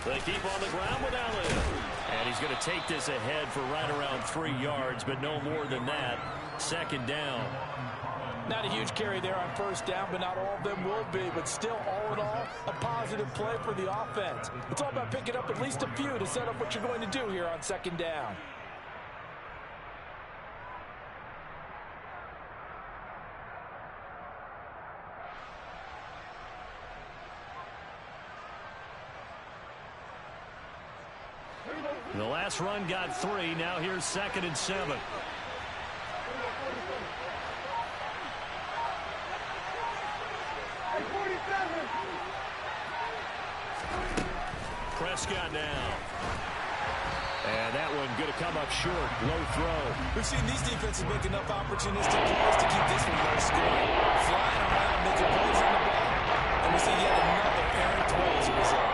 They keep on the ground with Allen. And he's going to take this ahead for right around 3 yards, but no more than that. Second down. Not a huge carry there on first down, but not all of them will be. But still, all in all, a positive play for the offense. It's all about picking up at least a few to set up what you're going to do here on second down. The last run got 3. Now here's 2nd and 7. Prescott now. And that one going to come up short. Low throw. We've seen these defenses make enough opportunistic plays to keep this one low scoring. Flying around, making plays on the ball. And we see yet another errant throw as a result.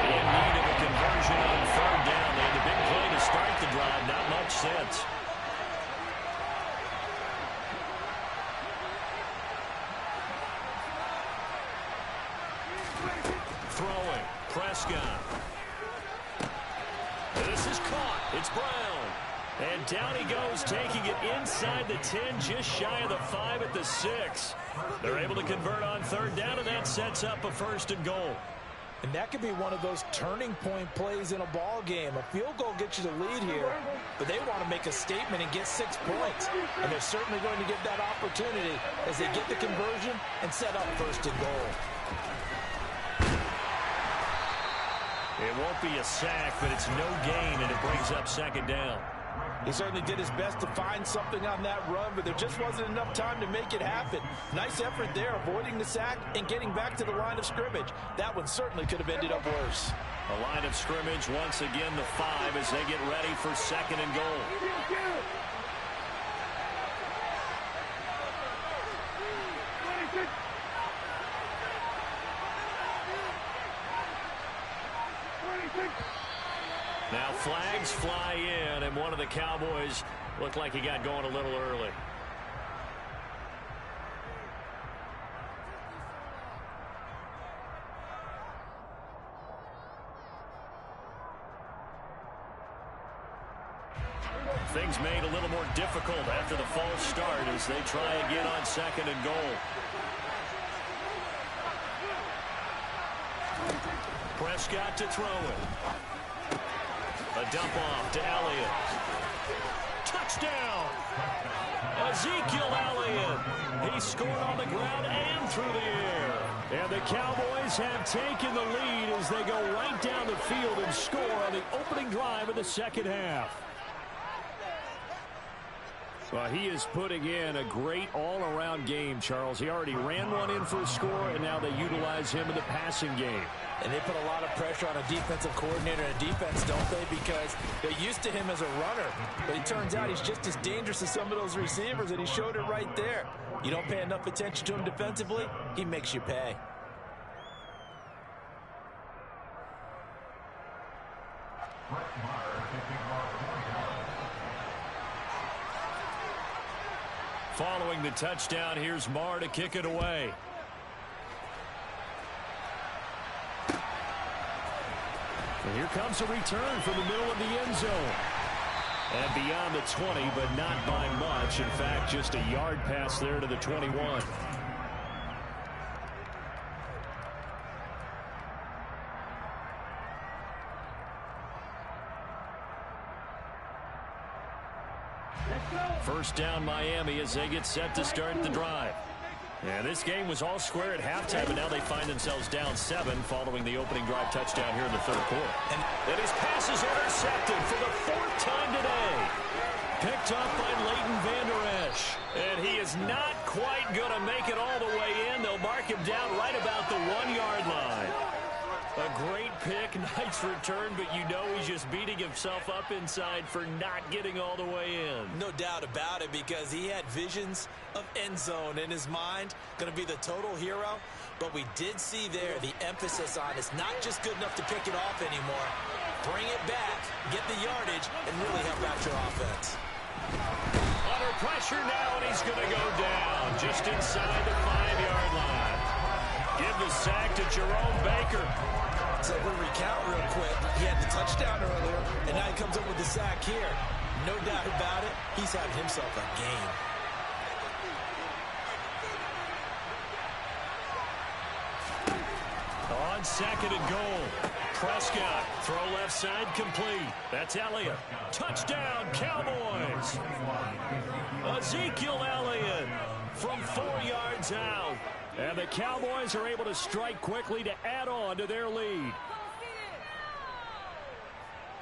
In need of a conversion on 3rd down. They had the big play to start the drive. Not much sense. Throwing. Prescott. This is caught. It's Brown. And down he goes, taking it inside the 10, just shy of the 5 at the 6. They're able to convert on 3rd down, and that sets up a 1st and goal. And that could be one of those turning point plays in a ball game. A field goal gets you the lead here, but they want to make a statement and get 6 points. And they're certainly going to get that opportunity as they get the conversion and set up 1st and goal. It won't be a sack, but it's no gain, and it brings up 2nd down. He certainly did his best to find something on that run, but there just wasn't enough time to make it happen. Nice effort there, avoiding the sack and getting back to the line of scrimmage. That one certainly could have ended up worse. A line of scrimmage, once again the 5 as they get ready for 2nd and goal. Now flags fly in, and one of the Cowboys looked like he got going a little early. Things made a little more difficult after the false start as they try again on 2nd and goal. Prescott to throw it. A dump off to Elliott. Touchdown! Ezekiel Elliott. He scored on the ground and through the air. And the Cowboys have taken the lead as they go right down the field and score on the opening drive of the 2nd half. Well, he is putting in a great all-around game, Charles. He already ran one in for a score, and now they utilize him in the passing game. And they put a lot of pressure on a defensive coordinator and defense, don't they? Because they're used to him as a runner. But it turns out he's just as dangerous as some of those receivers, and he showed it right there. You don't pay enough attention to him defensively, he makes you pay. Following the touchdown, here's Marr to kick it away. And here comes a return from the middle of the end zone. And beyond the 20, but not by much. In fact, just a yard pass there to the 21. First down Miami as they get set to start the drive. Yeah, this game was all square at halftime, and now they find themselves down 7 following the opening drive touchdown here in the 3rd quarter. And his pass is intercepted for the 4th time today. Picked up by Leighton Vander Esch. And he is not quite going to make it all the way in. They'll mark him down right about the 1-yard line. A great pick, nice return, but you know he's just beating himself up inside for not getting all the way in. No doubt about it, because he had visions of end zone in his mind. Going to be the total hero. But we did see there the emphasis on it's not just good enough to pick it off anymore. Bring it back, get the yardage, and really help out your offense. Under pressure now, and he's going to go down just inside the 5-yard line. Give the sack to Jerome Baker. So we'll recount real quick. He had the touchdown earlier, and now he comes up with the sack here. No doubt about it. He's having himself a game. On second and goal. Prescott, throw left side complete. That's Elliott. Touchdown, Cowboys. Ezekiel Elliott from 4 yards out. And the Cowboys are able to strike quickly to add on to their lead.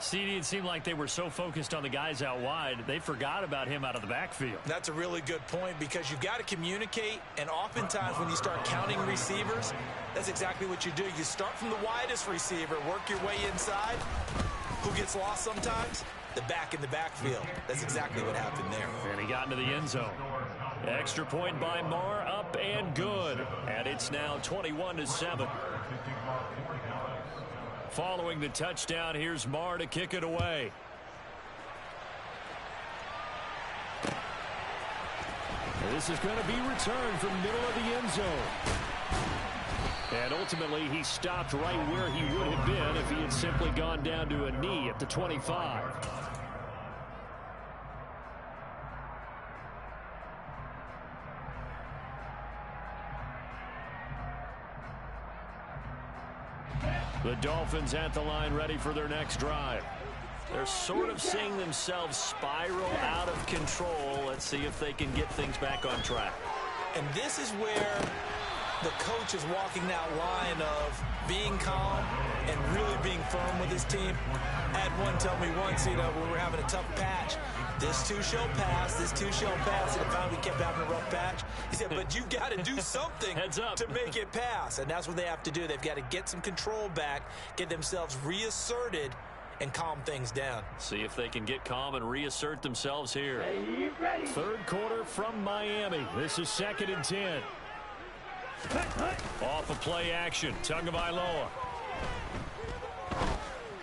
CD, it seemed like they were so focused on the guys out wide, they forgot about him out of the backfield. That's a really good point because you've got to communicate, and oftentimes when you start counting receivers, that's exactly what you do. You start from the widest receiver, work your way inside. Who gets lost sometimes? The back in the backfield. That's exactly what happened there. And he got into the end zone. Extra point by Marr, up and good. And it's now 21-7. Following the touchdown, here's Marr to kick it away. This is going to be returned from middle of the end zone. And ultimately, he stopped right where he would have been if he had simply gone down to a knee at the 25. The Dolphins at the line, ready for their next drive. They're sort of seeing themselves spiral out of control. Let's see if they can get things back on track. And this is where the coach is walking that line of being calm and really being firm with his team. I had one tell me once, when we were having a tough patch, this too shall pass, this too shall pass, and finally we kept having a rough patch. He said, but you've got to do something to make it pass, and that's what they have to do. They've got to get some control back, get themselves reasserted, and calm things down. See if they can get calm and reassert themselves here. Third quarter from Miami. This is 2nd and 10. Off of play action, Tagovailoa.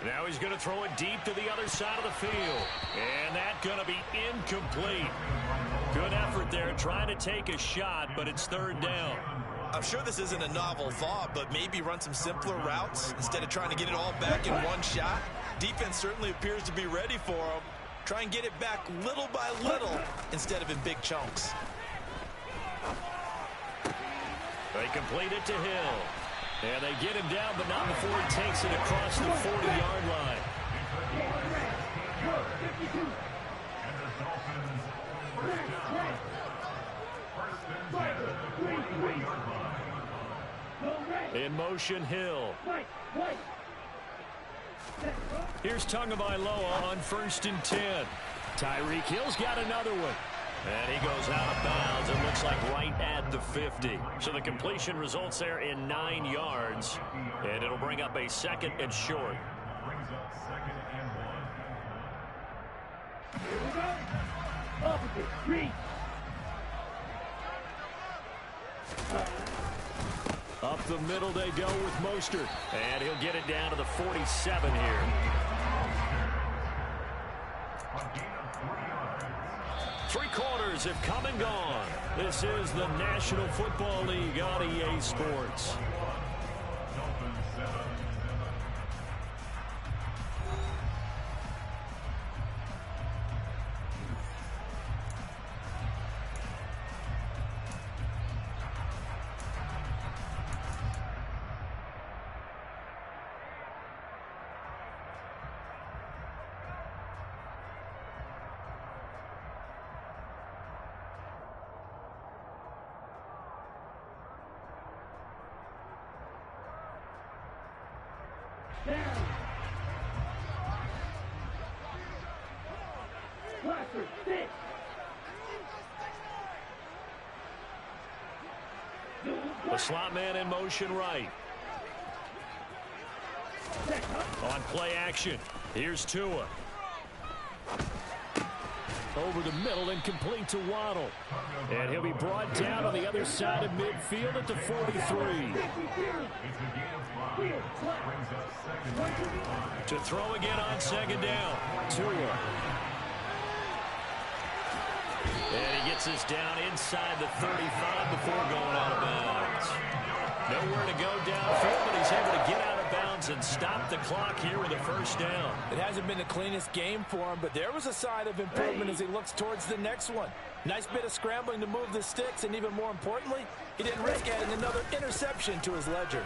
Now he's going to throw it deep to the other side of the field. And that's going to be incomplete. Good effort there trying to take a shot, but it's 3rd down. I'm sure this isn't a novel thought, but maybe run some simpler routes instead of trying to get it all back in one shot. Defense certainly appears to be ready for him. Try and get it back little by little instead of in big chunks. They complete it to Hill. And they get him down, but not before he takes it across the 40-yard line. In motion, Hill. Here's Tagovailoa on 1st and 10. Tyreek Hill's got another one. And he goes out of bounds. It looks like right at the 50. So the completion results there in 9 yards. And it'll bring up a 2nd and short. Brings up 2nd and 1. Here we go. Opposite, reach. Up the middle they go with Mostert. And he'll get it down to the 47 here. Three quarters have come and gone. This is the National Football League on EA Sports. The slot man in motion right. On play action, here's Tua. Over the middle and complete to Waddle. And he'll be brought down on the other side of midfield at the 43. To throw again on 2nd down. Tua. And he gets us down inside the 35 before going out of bounds. Nowhere to go downfield, but he's able to get out of bounds downs and stop the clock here with a first down. It hasn't been the cleanest game for him, but there was a sign of improvement as he looks towards the next one. Nice bit of scrambling to move the sticks, and even more importantly, he didn't risk adding another interception to his ledger.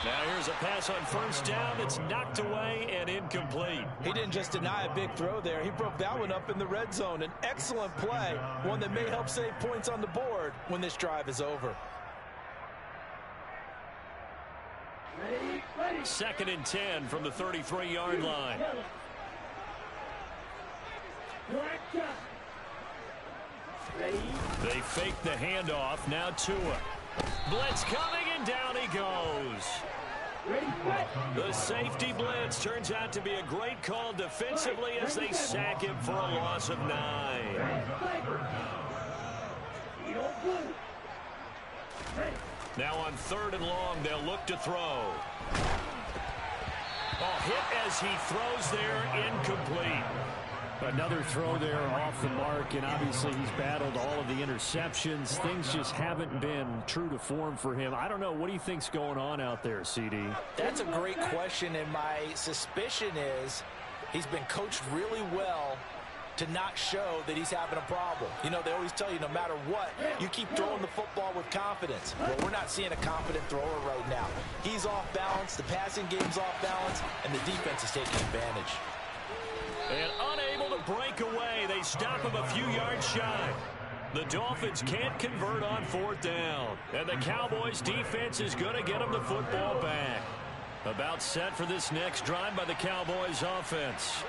Now here's a pass on first down that's knocked away and incomplete. He didn't just deny a big throw there. He broke that one up in the red zone. An excellent play, one that may help save points on the board when this drive is over. 2nd and 10 from the 33-yard line. They fake the handoff. Now Tua. Blitz coming, and down he goes. The safety blitz turns out to be a great call defensively as they sack him for a loss of 9. Now on 3rd and long, they'll look to throw. Hit as he throws there, incomplete. Another throw there off the mark, and obviously he's battled all of the interceptions. Things just haven't been true to form for him. I don't know. What do you think's going on out there, CD? That's a great question, and my suspicion is he's been coached really well to not show that he's having a problem. You know, they always tell you no matter what, you keep throwing the football with confidence. Well, we're not seeing a confident thrower right now. He's off balance, the passing game's off balance, and the defense is taking advantage. And unable to break away, they stop him a few yards shy. The Dolphins can't convert on 4th down. And the Cowboys defense is going to get them the football back. About set for this next drive by the Cowboys offense.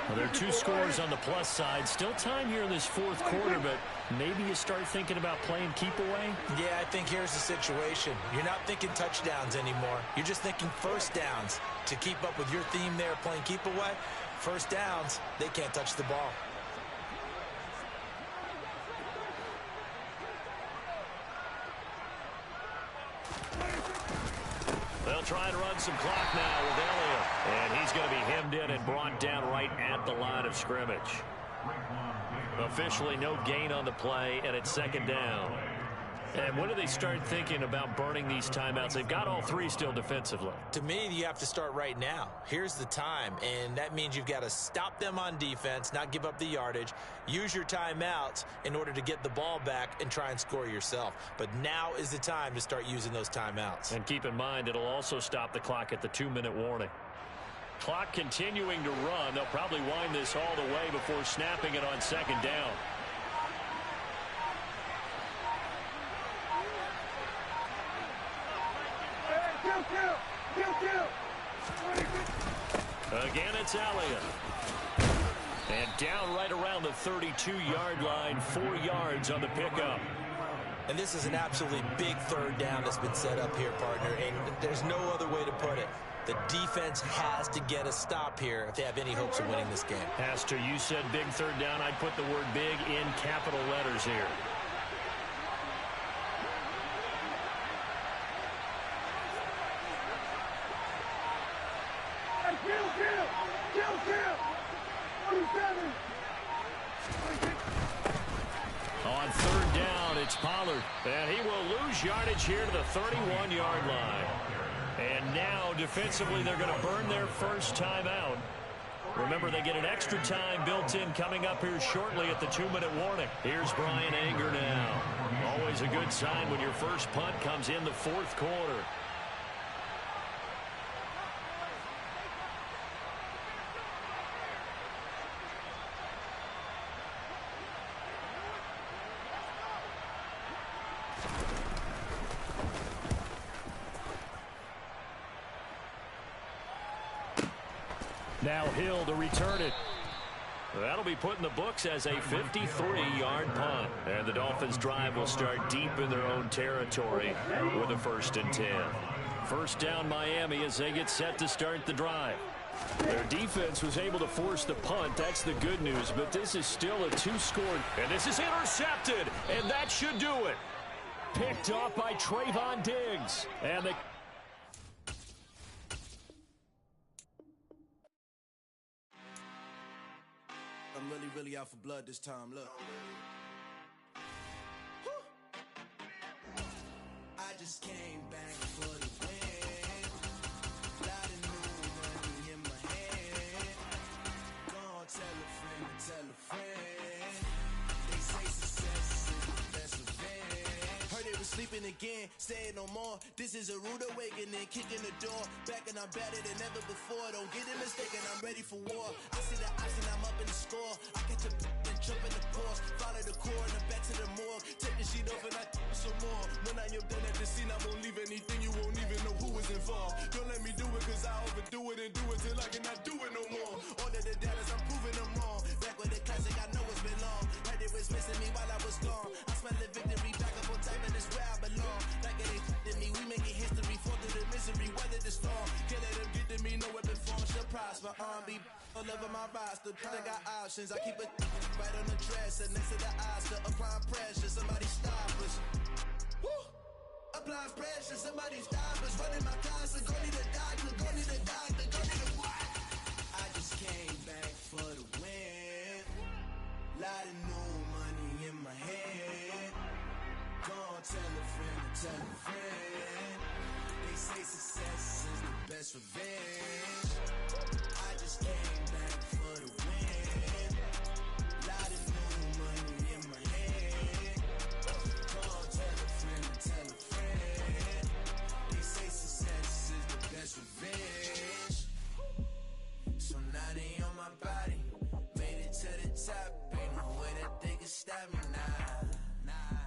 Well, there are 2 scores on the plus side. Still time here in this 4th quarter, but maybe you start thinking about playing keep away? Yeah, I think here's the situation. You're not thinking touchdowns anymore. You're just thinking first downs. To keep up with your theme there, playing keep away, first downs, they can't touch the ball. They'll try and run some clock now with Elliott. And he's going to be hemmed in and brought down right at the line of scrimmage. Officially no gain on the play, and it's 2nd down. And when do they start thinking about burning these timeouts? They've got all 3 still defensively. To me, you have to start right now. Here's the time, and that means you've got to stop them on defense, not give up the yardage, use your timeouts in order to get the ball back and try and score yourself. But now is the time to start using those timeouts. And keep in mind, it'll also stop the clock at the 2-minute warning. Clock continuing to run. They'll probably wind this all the way before snapping it on 2nd down. Again, it's Elliott. And down right around the 32-yard line, 4 yards on the pickup. And this is an absolutely big 3rd down that's been set up here, partner, and there's no other way to put it. The defense has to get a stop here if they have any hopes of winning this game. Has to. You said big 3rd down. I'd put the word big in capital letters here. On 3rd down, it's Pollard. And he will lose yardage here to the 31-yard line. And now, defensively, they're going to burn their first timeout. Remember, they get an extra time built in coming up here shortly at the 2-minute warning. Here's Brian Anger now. Always a good sign when your first punt comes in the 4th quarter. Now Hill to return it. That'll be put in the books as a 53-yard punt. And the Dolphins' drive will start deep in their own territory with a 1st and 10. First down Miami as they get set to start the drive. Their defense was able to force the punt. That's the good news. But this is still a 2-score. And this is intercepted. And that should do it. Picked off by Trayvon Diggs. And the I'm really out for blood this time. Look. I just just came back for the win. Lot of new money in my hand. Gonna tell a friend to tell a friend. They say success is the best revenge. Heard they was sleeping again, say it no more. This is a rude awakening, kicking the door. Back and I'm better than ever before. Don't get it mistaken, I'm ready for war. I see the option, I'm up in the score. I catch a and jump in the course. Follow the core and the back to the morgue. Take the sheet off and I some more. When I am done at the scene, I won't leave anything. You won't even know who was involved. Don't let me do it cause I overdo it and do it till I cannot do it no more. All of the doubters, I'm proving them wrong. Back with the classic, I know it's been long. Heard it was missing me while I was gone. I smell the victory back up on time and it's where I belong. Like it ain't to me, we making history. Fall through the misery, weather the storm. Can't let them get to me, no weapon form shall prosper. Be all over my roster. I got options, I keep it right on the dresser. Next to the Oscar, applying pressure. Somebody stop us. Woo! Applying pressure, somebody stop us. Running my closet, go need a doctor, go need a doctor, go need a what? I just came back for the win. Lot of new money in my hand. Gonna tell a friend to tell a friend. They say success is the best revenge. I just came back for the win. Lot of new money in my hand. Gonna tell a friend to tell a friend. They say success is the best revenge. So now they on my body. Made it to the top. Ain't no way that they can stop me now.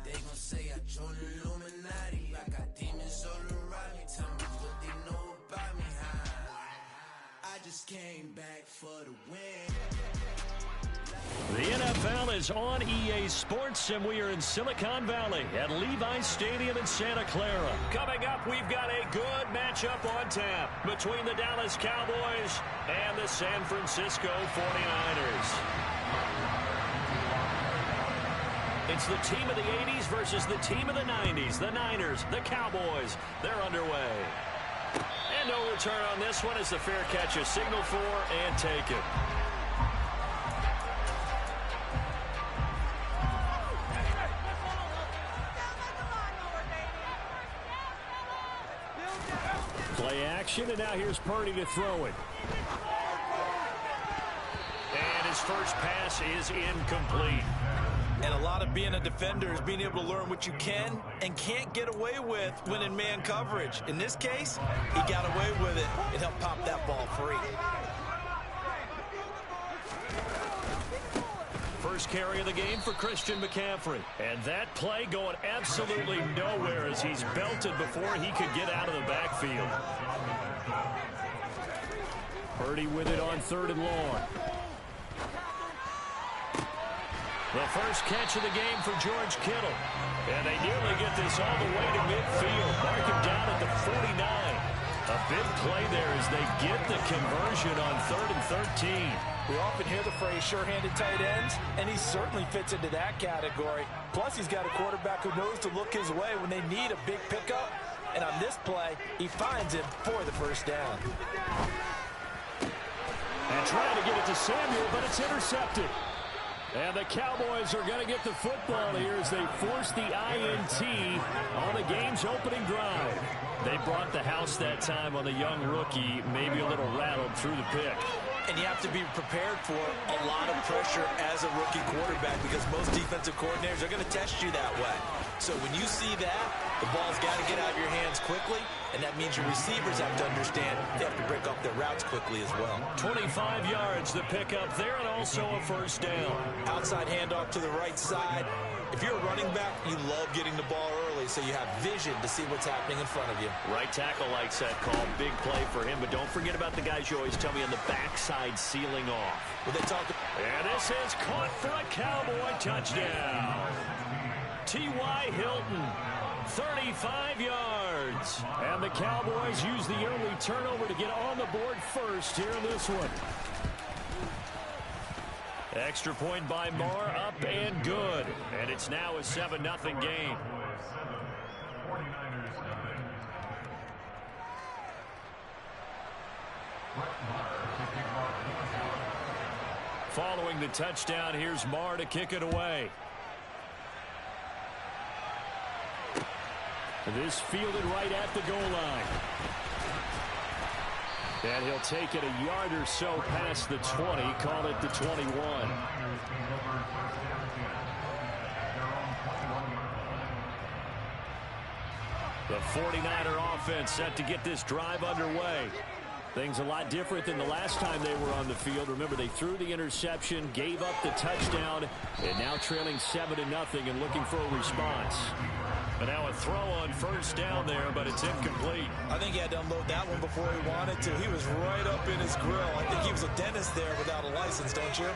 They gon' say I joined the Illuminati. I got demons all around me. Tell me what they know about me, huh? I just came back for the win. The NFL is on EA Sports, and we are in Silicon Valley at Levi's Stadium in Santa Clara. Coming up, we've got a good matchup on tap between the Dallas Cowboys and the San Francisco 49ers. It's the team of the 80s versus the team of the 90s. The Niners, the Cowboys, they're underway. And no return on this one as the fair catch is signaled for and taken. Play action, and now here's Purdy to throw it. And his first pass is incomplete. And a lot of being a defender is being able to learn what you can and can't get away with when in man coverage. In this case, he got away with it and helped pop that ball free. First carry of the game for Christian McCaffrey. And that play going absolutely nowhere as he's belted before he could get out of the backfield. Purdy with it on 3rd and long. The first catch of the game for George Kittle. And they nearly get this all the way to midfield. Mark him down at the 49. A big play there as they get the conversion on 3rd and 13. We often hear the phrase sure-handed tight ends, and he certainly fits into that category. Plus, he's got a quarterback who knows to look his way when they need a big pickup. And on this play, he finds him for the first down. And trying to get it to Samuel, but it's intercepted. And the Cowboys are going to get the football here as they force the INT on the game's opening drive. They brought the house that time on the young rookie, maybe a little rattled through the pick. And you have to be prepared for a lot of pressure as a rookie quarterback because most defensive coordinators are going to test you that way. So when you see that, the ball's got to get out of your hands quickly, and that means your receivers have to understand they have to break off their routes quickly as well. 25 yards the pickup there, and also a first down. Outside handoff to the right side. If you're a running back, you love getting the ball early so you have vision to see what's happening in front of you. Right tackle likes that call. Big play for him, but don't forget about the guys you always tell me on the backside sealing off. Well, they talk. And this is caught for a Cowboy touchdown. T.Y. Hilton, 35 yards. And the Cowboys use the early turnover to get on the board first here in this one. Extra point by Marr, up and good. And it's now a 7-0 game. Following the touchdown, here's Marr to kick it away. This fielded right at the goal line. And he'll take it a yard or so past the 20, call it the 21. The 49er offense set to get this drive underway. Things a lot different than the last time they were on the field. Remember, they threw the interception, gave up the touchdown, and now trailing 7-0 and looking for a response. And now a throw on first down there, but it's incomplete. I think he had to unload that one before he wanted to. He was right up in his grill. I think he was a dentist there without a license, don't you?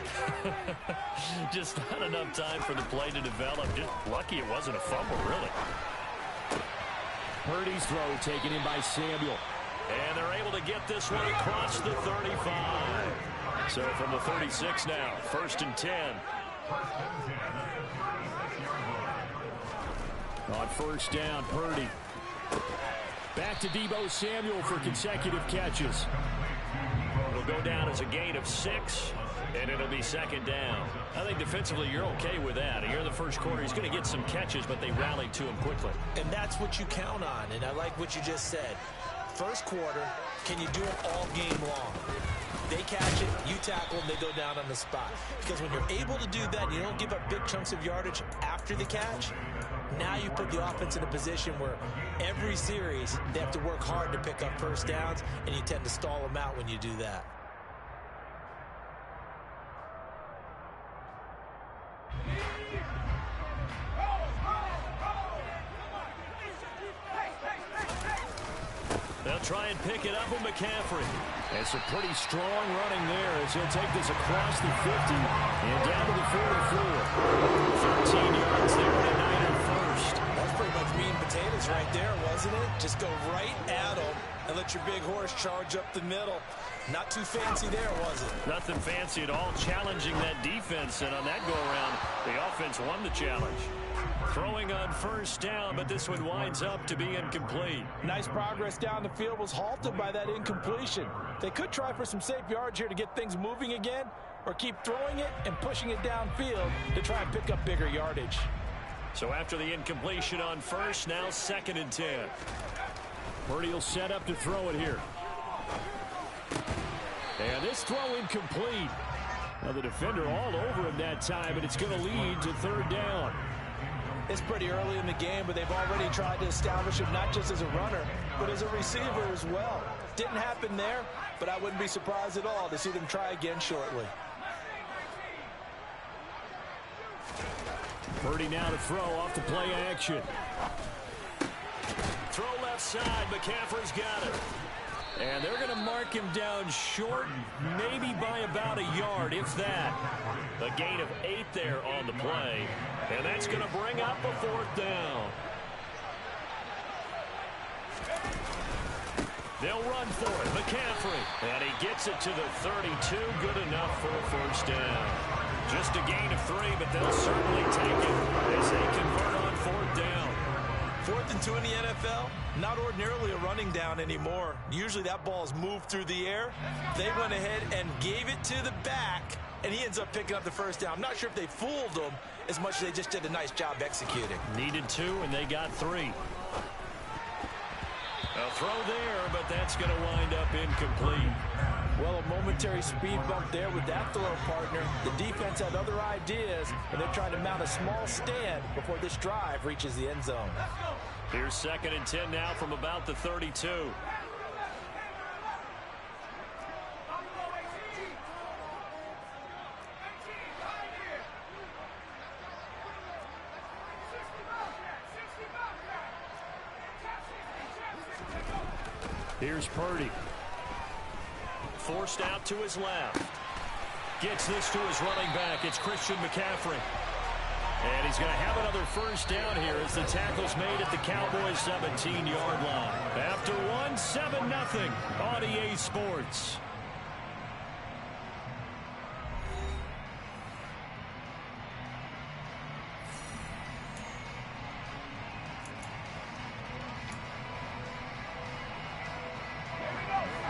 Just not enough time for the play to develop. Just lucky it wasn't a fumble, really. Purdy's throw taken in by Samuel. And they're able to get this one across the 35. So from the 36 now, 1st and 10. On first down, Purdy. Back to Deebo Samuel for consecutive catches. It'll go down as a gain of 6, and it'll be 2nd down. I think defensively you're okay with that. Here in the first quarter, he's going to get some catches, but they rallied to him quickly. And that's what you count on, and I like what you just said. First quarter, can you do it all game long? They catch it, you tackle, and they go down on the spot. Because when you're able to do that, you don't give up big chunks of yardage after the catch. Now you put the offense in a position where every series they have to work hard to pick up first downs, and you tend to stall them out when you do that. They'll try and pick it up with McCaffrey. And some pretty strong running there as he'll take this across the 50 and down to the 44. 13 yards there and a Niner first. That's pretty much meat and potatoes right there, wasn't it? Just go right at them and let your big horse charge up the middle. Not too fancy there, was it? Nothing fancy at all, challenging that defense, and on that go-around, the offense won the challenge. Throwing on first down, but this one winds up to be incomplete. Nice progress down the field, was halted by that incompletion. They could try for some safe yards here to get things moving again, or keep throwing it and pushing it downfield to try and pick up bigger yardage. So after the incompletion on first, now 2nd and 10. Purdy will set up to throw it here. And this throw incomplete. Now the defender all over him that time, and it's going to lead to 3rd down. It's pretty early in the game, but they've already tried to establish him not just as a runner, but as a receiver as well. Didn't happen there, but I wouldn't be surprised at all to see them try again shortly. Purdy now to throw off the play action. Throw left side, McCaffrey's got it. And they're going to mark him down short, maybe by about a yard, if that. A gain of 8 there on the play. And that's going to bring up a 4th down. They'll run for it. McCaffrey. And he gets it to the 32. Good enough for a 1st down. Just a gain of 3, but they'll certainly take it as they convert on 4th down. 4th and 2 in the NFL, not ordinarily a running down anymore. Usually that ball is moved through the air. They went ahead and gave it to the back, and he ends up picking up the 1st down. I'm not sure if they fooled him as much as they just did a nice job executing. Needed 2, and they got 3. A throw there, but that's going to wind up incomplete. Well, a momentary speed bump there with that throw partner. The defense had other ideas, and they're trying to mount a small stand before this drive reaches the end zone. Here's 2nd and 10 now from about the 32. Here's Purdy. Forced out to his left. Gets this to his running back. It's Christian McCaffrey. And he's going to have another 1st down here as the tackle's made at the Cowboys' 17-yard line. After 1, 7-0 on EA Sports.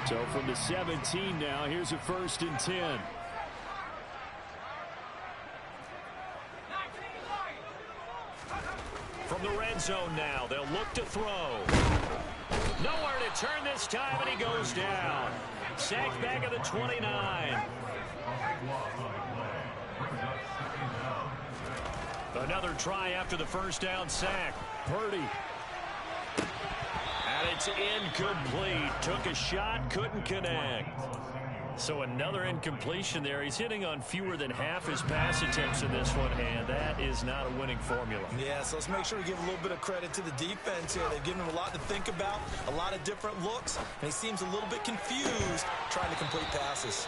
So from the 17 now, here's a 1st and 10. From the red end zone now. They'll look to throw. Nowhere to turn this time, and he goes down. Sacked back at the 29. Another try after the first down sack. Purdy. And it's incomplete. Took a shot, couldn't connect. So another incompletion there. He's hitting on fewer than half his pass attempts in this one, and that is not a winning formula. Yeah, so let's make sure we give a little bit of credit to the defense here. They've given him a lot to think about, a lot of different looks, and he seems a little bit confused trying to complete passes.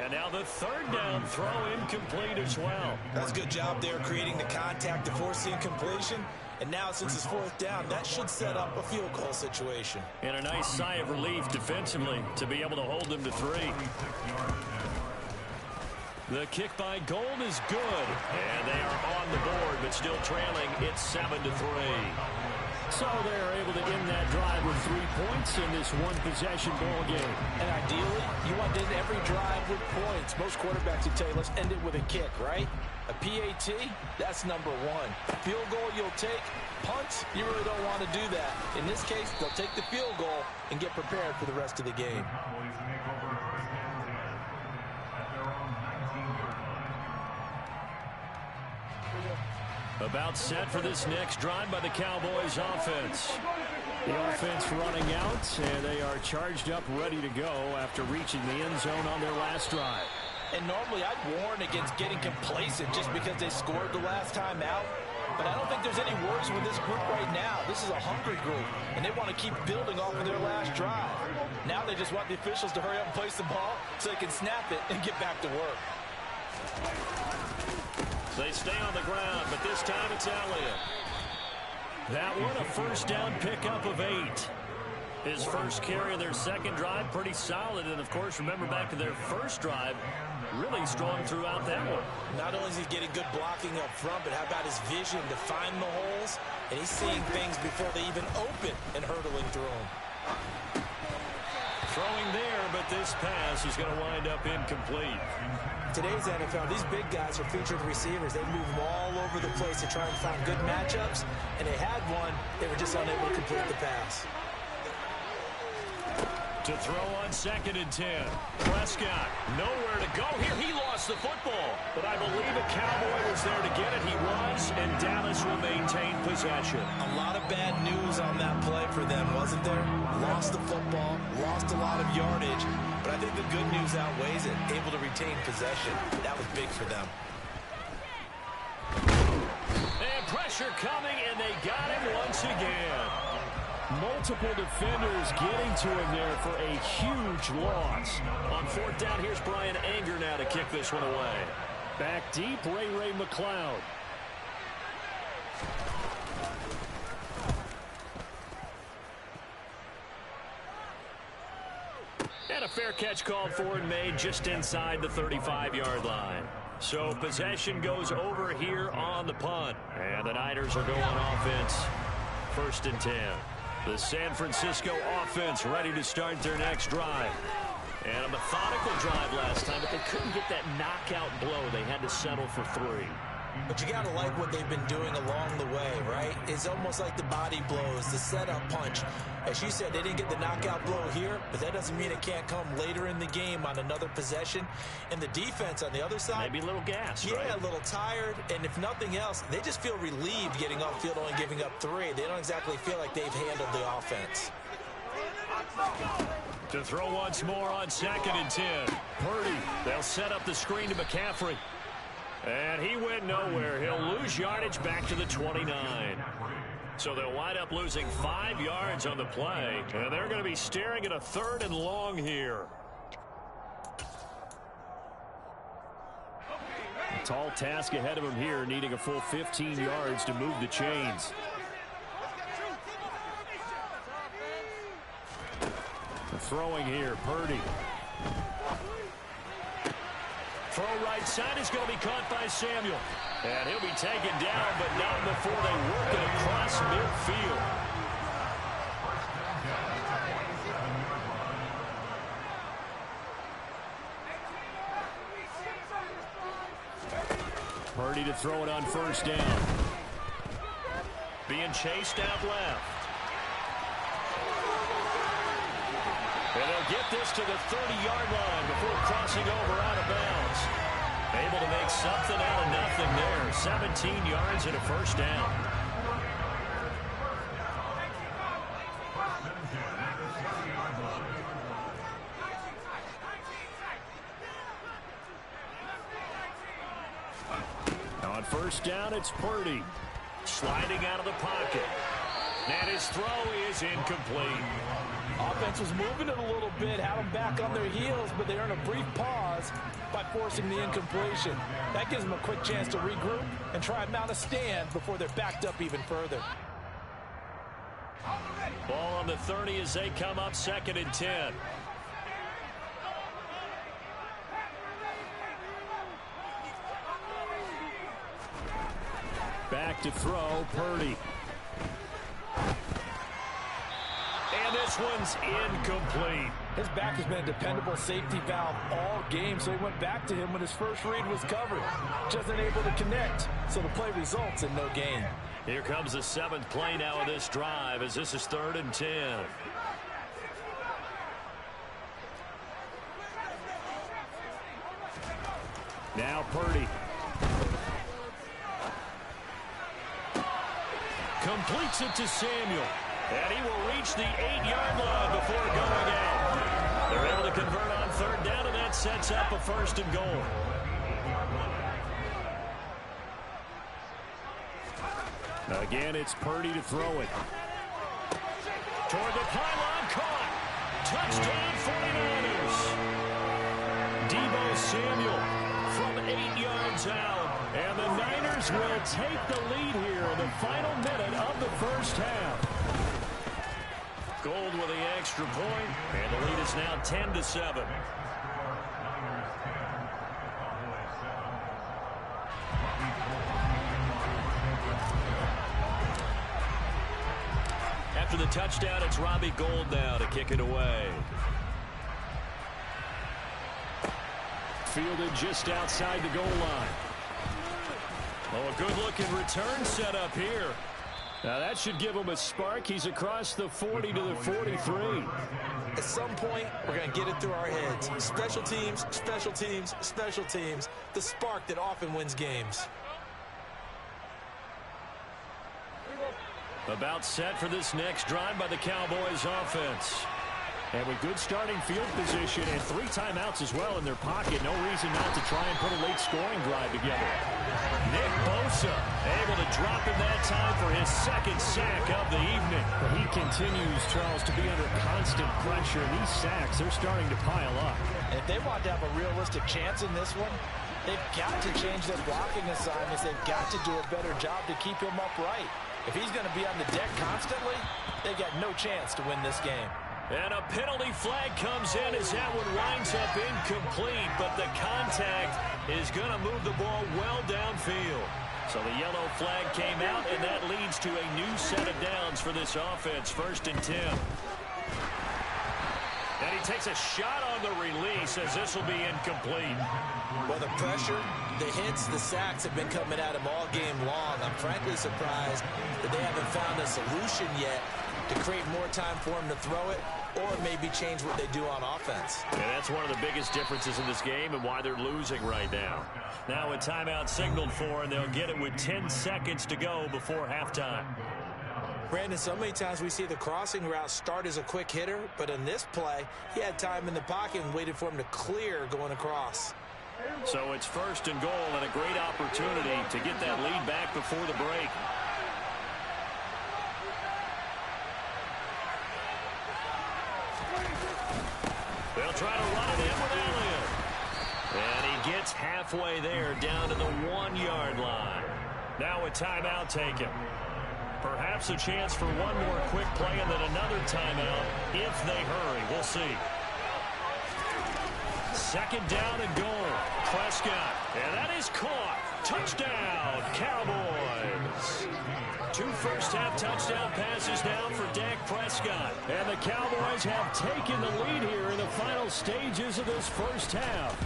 And now the third down throw incomplete as well. That's a good job there creating the contact to force the incompletion. And now, since it's fourth down, that should set up a field goal situation. And a nice sigh of relief defensively to be able to hold them to 3. The kick by Gold is good. And they are on the board, but still trailing. It's 7-3. So they're able to end that drive with 3 points in this one-possession ball game. And ideally, you want to end every drive with points. Most quarterbacks would tell you, let's end it with a kick, right? A PAT, that's number 1. Field goal you'll take. Punts, you really don't want to do that. In this case, they'll take the field goal and get prepared for the rest of the game. About set for this next drive by the Cowboys offense. The offense running out, and they are charged up, ready to go after reaching the end zone on their last drive. And normally I'd warn against getting complacent just because they scored the last time out. But I don't think there's any worries with this group right now. This is a hungry group, and they want to keep building off of their last drive. Now they just want the officials to hurry up and place the ball so they can snap it and get back to work. They stay on the ground, but this time it's Elliott. That one, a first down pickup of 8. His first carry of their second drive, pretty solid. And, of course, remember back to their first drive, really strong throughout that one. Not only is he getting good blocking up front, but how about his vision to find the holes? And he's seeing things before they even open and hurtling through them. Throwing there, but this pass is going to wind up incomplete. Today's NFL, these big guys are featured receivers. They move them all over the place to try and find good matchups. And they had one. They were just unable to complete the pass. To throw on 2nd and 10. Prescott, nowhere to go here. He lost the football. But I believe a Cowboy was there to get it. He was, and Dallas will maintain possession. A lot of bad news on that play for them, wasn't there? Lost the football, lost a lot of yardage. But I think the good news outweighs it. Able to retain possession. That was big for them. And pressure coming, and they got him once again. Multiple defenders getting to him there for a huge loss. On 4th down, here's Brian Anger now to kick this one away. Back deep, Ray McLeod. And a fair catch called for and made just inside the 35-yard line. So possession goes over here on the punt. And the Niners are going offense. 1st and 10. The San Francisco offense ready to start their next drive. And a methodical drive last time, but they couldn't get that knockout blow. They had to settle for 3. But you got to like what they've been doing along the way, right? It's almost like the body blows, the setup punch. As you said, they didn't get the knockout blow here, but that doesn't mean it can't come later in the game on another possession. And the defense on the other side, maybe a little gas, yeah, right? A little tired. And if nothing else, they just feel relieved getting off field, only giving up 3. They don't exactly feel like they've handled the offense. To throw once more on 2nd and 10. Purdy, they'll set up the screen to McCaffrey. And he went nowhere. He'll lose yardage back to the 29. So they'll wind up losing 5 yards on the play. And they're going to be staring at a 3rd and long here. A tall task ahead of him here, needing a full 15 yards to move the chains. Throwing here, Purdy. Throw right side is going to be caught by Samuel. And he'll be taken down, but not before they work it across midfield. Purdy to throw it on 1st down. being chased out left. And they'll get this to the 30-yard line before crossing over out of bounds. Able to make something out of nothing there. 17 yards and a first down. On first down, it's Purdy. Sliding out of the pocket. And his throw is incomplete. Offense was moving it a little bit, had them back on their heels, but they earned a brief pause by forcing the incompletion. That gives them a quick chance to regroup and try and mount a stand before they're backed up even further. Ball on the 30 as they come up 2nd and 10. Back to throw, Purdy. And this one's incomplete. His back has been a dependable safety valve all game, so he went back to him when his first read was covered. Just unable to connect, so the play results in no gain. Here comes the 7th play now of this drive as this is 3rd and 10. Now Purdy. Completes it to Samuel. And he will reach the 8-yard line before going out. They're able to convert on 3rd down, and that sets up a 1st and goal. Again, it's Purdy to throw it. Toward the pylon, caught. Touchdown 49ers. Deebo Samuel from 8 yards out. And the Niners will take the lead here in the final minute of the first half. Gold with the extra point, and the lead is now 10-7. After the touchdown, it's Robbie Gould now to kick it away. Fielded just outside the goal line. Oh, a good-looking return set up here. Now that should give him a spark. He's across the 40 to the 43. At some point, we're going to get it through our heads. Special teams, special teams, special teams. The spark that often wins games. About set for this next drive by the Cowboys offense. And with good starting field position and 3 timeouts as well in their pocket, no reason not to try and put a late scoring drive together. Nick Bosa able to drop in that time for his 2nd sack of the evening. But he continues, Charles, to be under constant pressure. And these sacks, they're starting to pile up. And if they want to have a realistic chance in this one, they've got to change their blocking assignments. They've got to do a better job to keep him upright. If he's going to be on the deck constantly, they've got no chance to win this game. And a penalty flag comes in as that one winds up incomplete, but the contact is going to move the ball well downfield. So the yellow flag came out, and that leads to a new set of downs for this offense, 1st and 10. And he takes a shot on the release as this will be incomplete. Well, the pressure, the hits, the sacks have been coming at him all game long. I'm frankly surprised that they haven't found a solution yet to create more time for him to throw it or maybe change what they do on offense. And that's one of the biggest differences in this game and why they're losing right now. Now a timeout signaled for, and they'll get it with 10 seconds to go before halftime. Brandon, so many times we see the crossing route start as a quick hitter, but in this play, he had time in the pocket and waited for him to clear going across. So it's 1st and goal and a great opportunity to get that lead back before the break. They'll try to run it in with Elliott. And he gets halfway there down to the 1-yard line. Now a timeout taken. Perhaps a chance for one more quick play and then another timeout if they hurry. We'll see. 2nd down and goal. Prescott. And that is caught. Touchdown, Cowboys. 2 first-half touchdown passes now for Dak Prescott. And the Cowboys have taken the lead here in the final stages of this first half.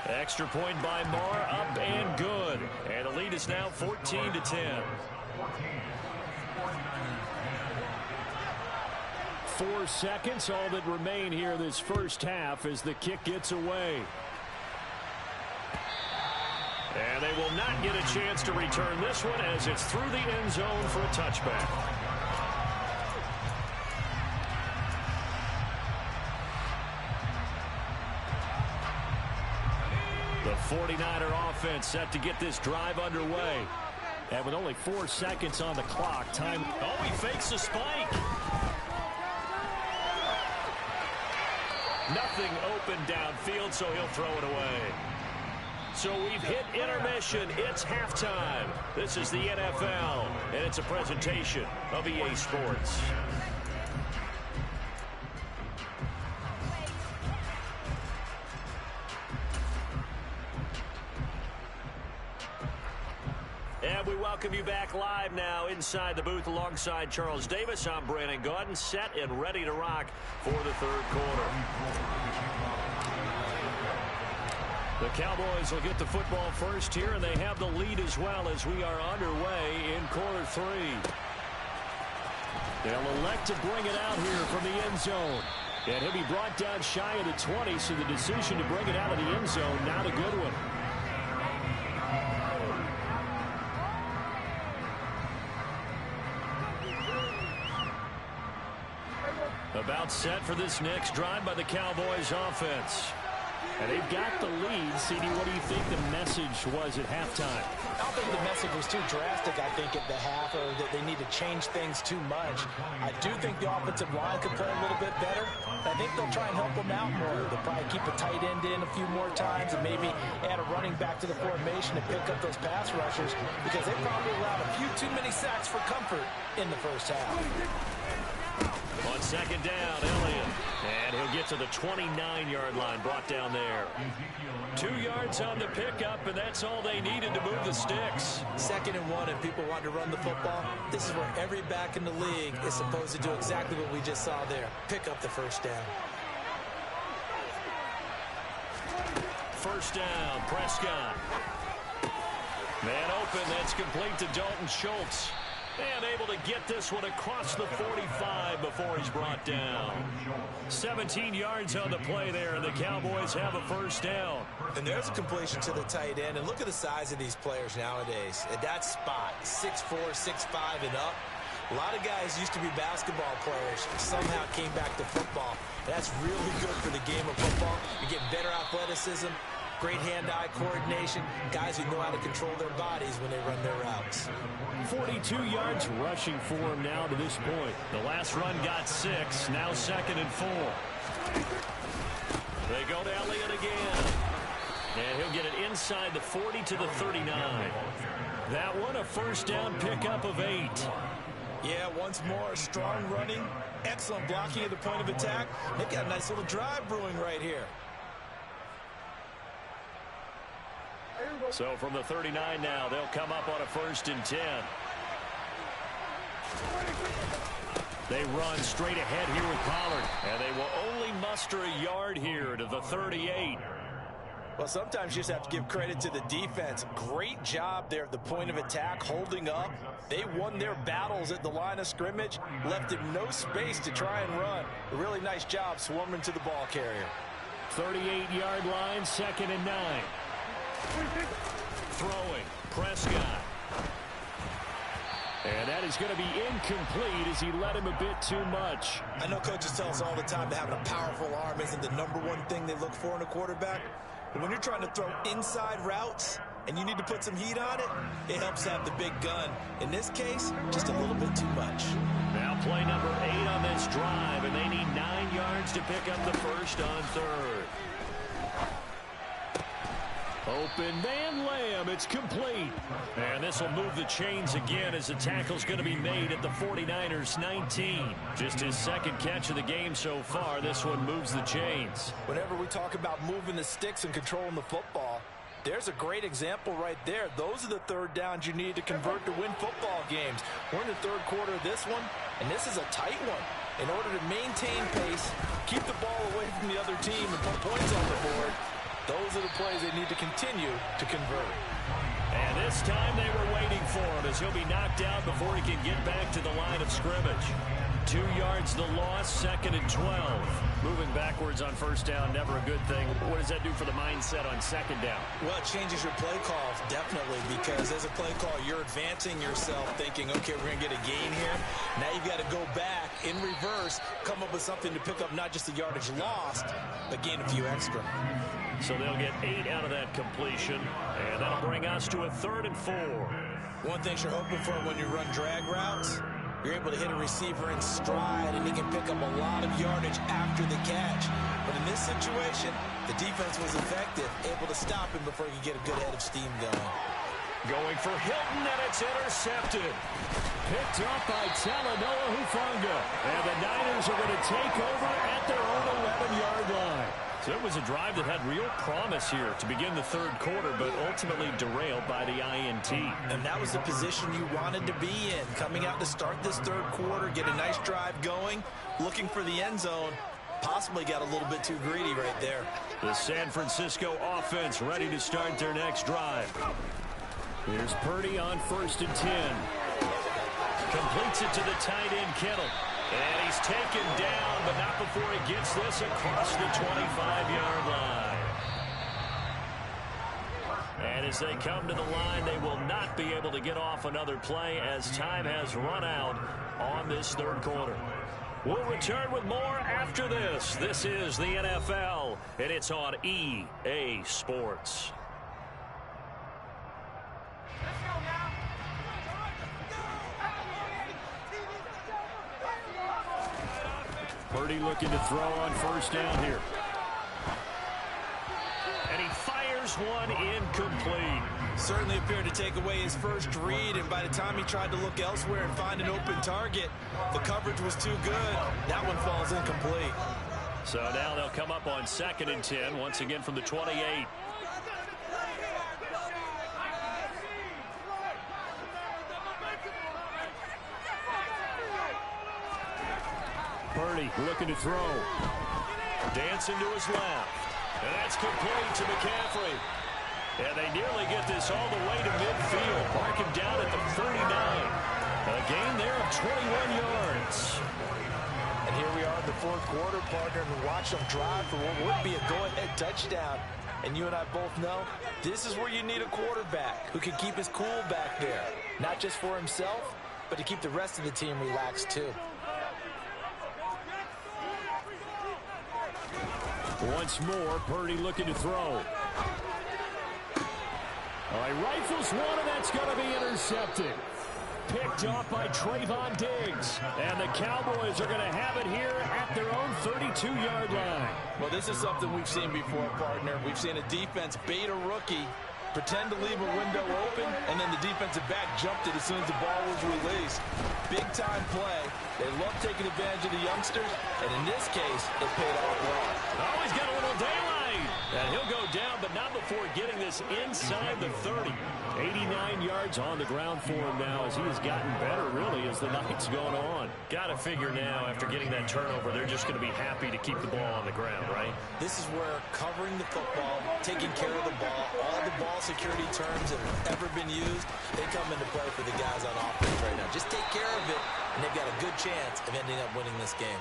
Extra point by Marr, up and good. And the lead is now 14-10. 4 seconds, all that remain here this first half as the kick gets away. And they will not get a chance to return this one as it's through the end zone for a touchback. The 49er offense set to get this drive underway. And with only 4 seconds on the clock, time. Oh, he fakes a spike. Nothing open downfield, so he'll throw it away. So we've hit intermission. It's halftime. This is the NFL, and it's a presentation of EA Sports. And we welcome you back live now inside the booth alongside Charles Davis. I'm Brandon Gaudin, set and ready to rock for the third quarter. The Cowboys will get the football first here, and they have the lead as well as we are underway in quarter 3. They'll elect to bring it out here from the end zone. And he'll be brought down shy of the 20, so the decision to bring it out of the end zone, not a good one. About set for this next drive by the Cowboys offense. And they've got the lead. CD, what do you think the message was at halftime? I don't think the message was too drastic, I think, at the half, or that they need to change things too much. I do think the offensive line could play a little bit better. I think they'll try and help them out more. They'll probably keep a tight end in a few more times and maybe add a running back to the formation to pick up those pass rushers, because they probably allowed a few too many sacks for comfort in the first half. On second down, Elliott. And he'll get to the 29-yard line, brought down there. 2 yards on the pickup, and that's all they needed to move the sticks. 2nd and 1, and people want to run the football. This is where every back in the league is supposed to do exactly what we just saw there. Pick up the first down. First down, Prescott. Man open, that's complete to Dalton Schultz. And able to get this one across the 45 before he's brought down. 17 yards on the play there, and the Cowboys have a first down. And there's a completion to the tight end. And look at the size of these players nowadays. At that spot, 6'4", 6'5", and up. A lot of guys used to be basketball players, somehow came back to football. That's really good for the game of football. You get better athleticism, great hand-eye coordination, guys who know how to control their bodies when they run their routes. 42 yards rushing for him now to this point. The last run got 6, now 2nd and 4. They go to Elliott again. And he'll get it inside the 40 to the 39. That one a first down pickup of 8. Yeah, once more, strong running, excellent blocking at the point of attack. They've got a nice little drive brewing right here. So from the 39 now, they'll come up on a 1st and 10. They run straight ahead here with Pollard, and they will only muster a yard here to the 38. Well, sometimes you just have to give credit to the defense. Great job there at the point of attack, holding up. They won their battles at the line of scrimmage, left him no space to try and run. A really nice job swarming to the ball carrier. 38-yard line, 2nd and 9. Throwing, Prescott. And that is going to be incomplete as he led him a bit too much. I know coaches tell us all the time that having a powerful arm isn't the #1 thing they look for in a quarterback. But when you're trying to throw inside routes and you need to put some heat on it, it helps have the big gun. In this case, just a little bit too much. Now play number 8 on this drive, and they need 9 yards to pick up the first on 3rd. Open man, Lamb, it's complete. And this will move the chains again as the tackle's going to be made at the 49ers 19. Just his 2nd catch of the game so far. This one moves the chains. Whenever we talk about moving the sticks and controlling the football, there's a great example right there. Those are the 3rd downs you need to convert to win football games. We're in the 3rd quarter of this one, and this is a tight one. In order to maintain pace, keep the ball away from the other team, and put points on the board, those are the plays they need to continue to convert. And this time they were waiting for him as he'll be knocked out before he can get back to the line of scrimmage. 2 yards the loss, 2nd and 12. Moving backwards on first down, never a good thing. What does that do for the mindset on 2nd down? Well, it changes your play call, definitely, because as a play call, you're advancing yourself thinking, okay, we're going to get a gain here. Now you've got to go back in reverse, come up with something to pick up not just the yardage lost, but gain a few extra. So they'll get 8 out of that completion, and that'll bring us to a 3rd and 4. One thing you're hoping for when you run drag routes, you're able to hit a receiver in stride, and he can pick up a lot of yardage after the catch. But in this situation, the defense was effective, able to stop him before he could get a good head of steam going. Going for Hilton, and it's intercepted. Picked up by Talanoa Hufanga. And the Niners are going to take over at their own 11-yard line. So it was a drive that had real promise here to begin the 3rd quarter, but ultimately derailed by the INT. And that was the position you wanted to be in, coming out to start this 3rd quarter, get a nice drive going, looking for the end zone. Possibly got a little bit too greedy right there. The San Francisco offense ready to start their next drive. Here's Purdy on 1st and 10. Completes it to the tight end, Kittle. And he's taken down, but not before he gets this across the 25-yard line. And as they come to the line, they will not be able to get off another play as time has run out on this 3rd quarter. We'll return with more after this. This is the NFL, and it's on EA Sports. Purdy looking to throw on 1st down here. And he fires one incomplete. Certainly appeared to take away his first read, and by the time he tried to look elsewhere and find an open target, the coverage was too good. That one falls incomplete. So now they'll come up on 2nd and 10, once again from the 28. Purdy looking to throw. Dancing to his left. And that's complete to McCaffrey. And they nearly get this all the way to midfield. Mark him down at the 39. A gain there of 21 yards. And here we are in the 4th quarter, partner, and watch them drive for what would be a go-ahead touchdown. And you and I both know this is where you need a quarterback who can keep his cool back there. Not just for himself, but to keep the rest of the team relaxed too. Once more, Purdy looking to throw. All right, rifles one, and that's going to be intercepted. Picked off by Trayvon Diggs. And the Cowboys are going to have it here at their own 32-yard line. Well, this is something we've seen before, partner. We've seen a defense bait a rookie, pretend to leave a window open, and then the defensive back jumped it as soon as the ball was released. Big-time play. They love taking advantage of the youngsters, and in this case, it paid off well. Oh, he's got a little daylight. And he'll go down, but not before getting this inside the 30. 89 yards on the ground for him now as he has gotten better, really, as the night's gone on. Got to figure now, after getting that turnover, they're just going to be happy to keep the ball on the ground, right? This is where covering the football, taking care of the ball, all the ball security terms that have ever been used, they come into play for the guys on offense right now. Just take care of it, and they've got a good chance of ending up winning this game.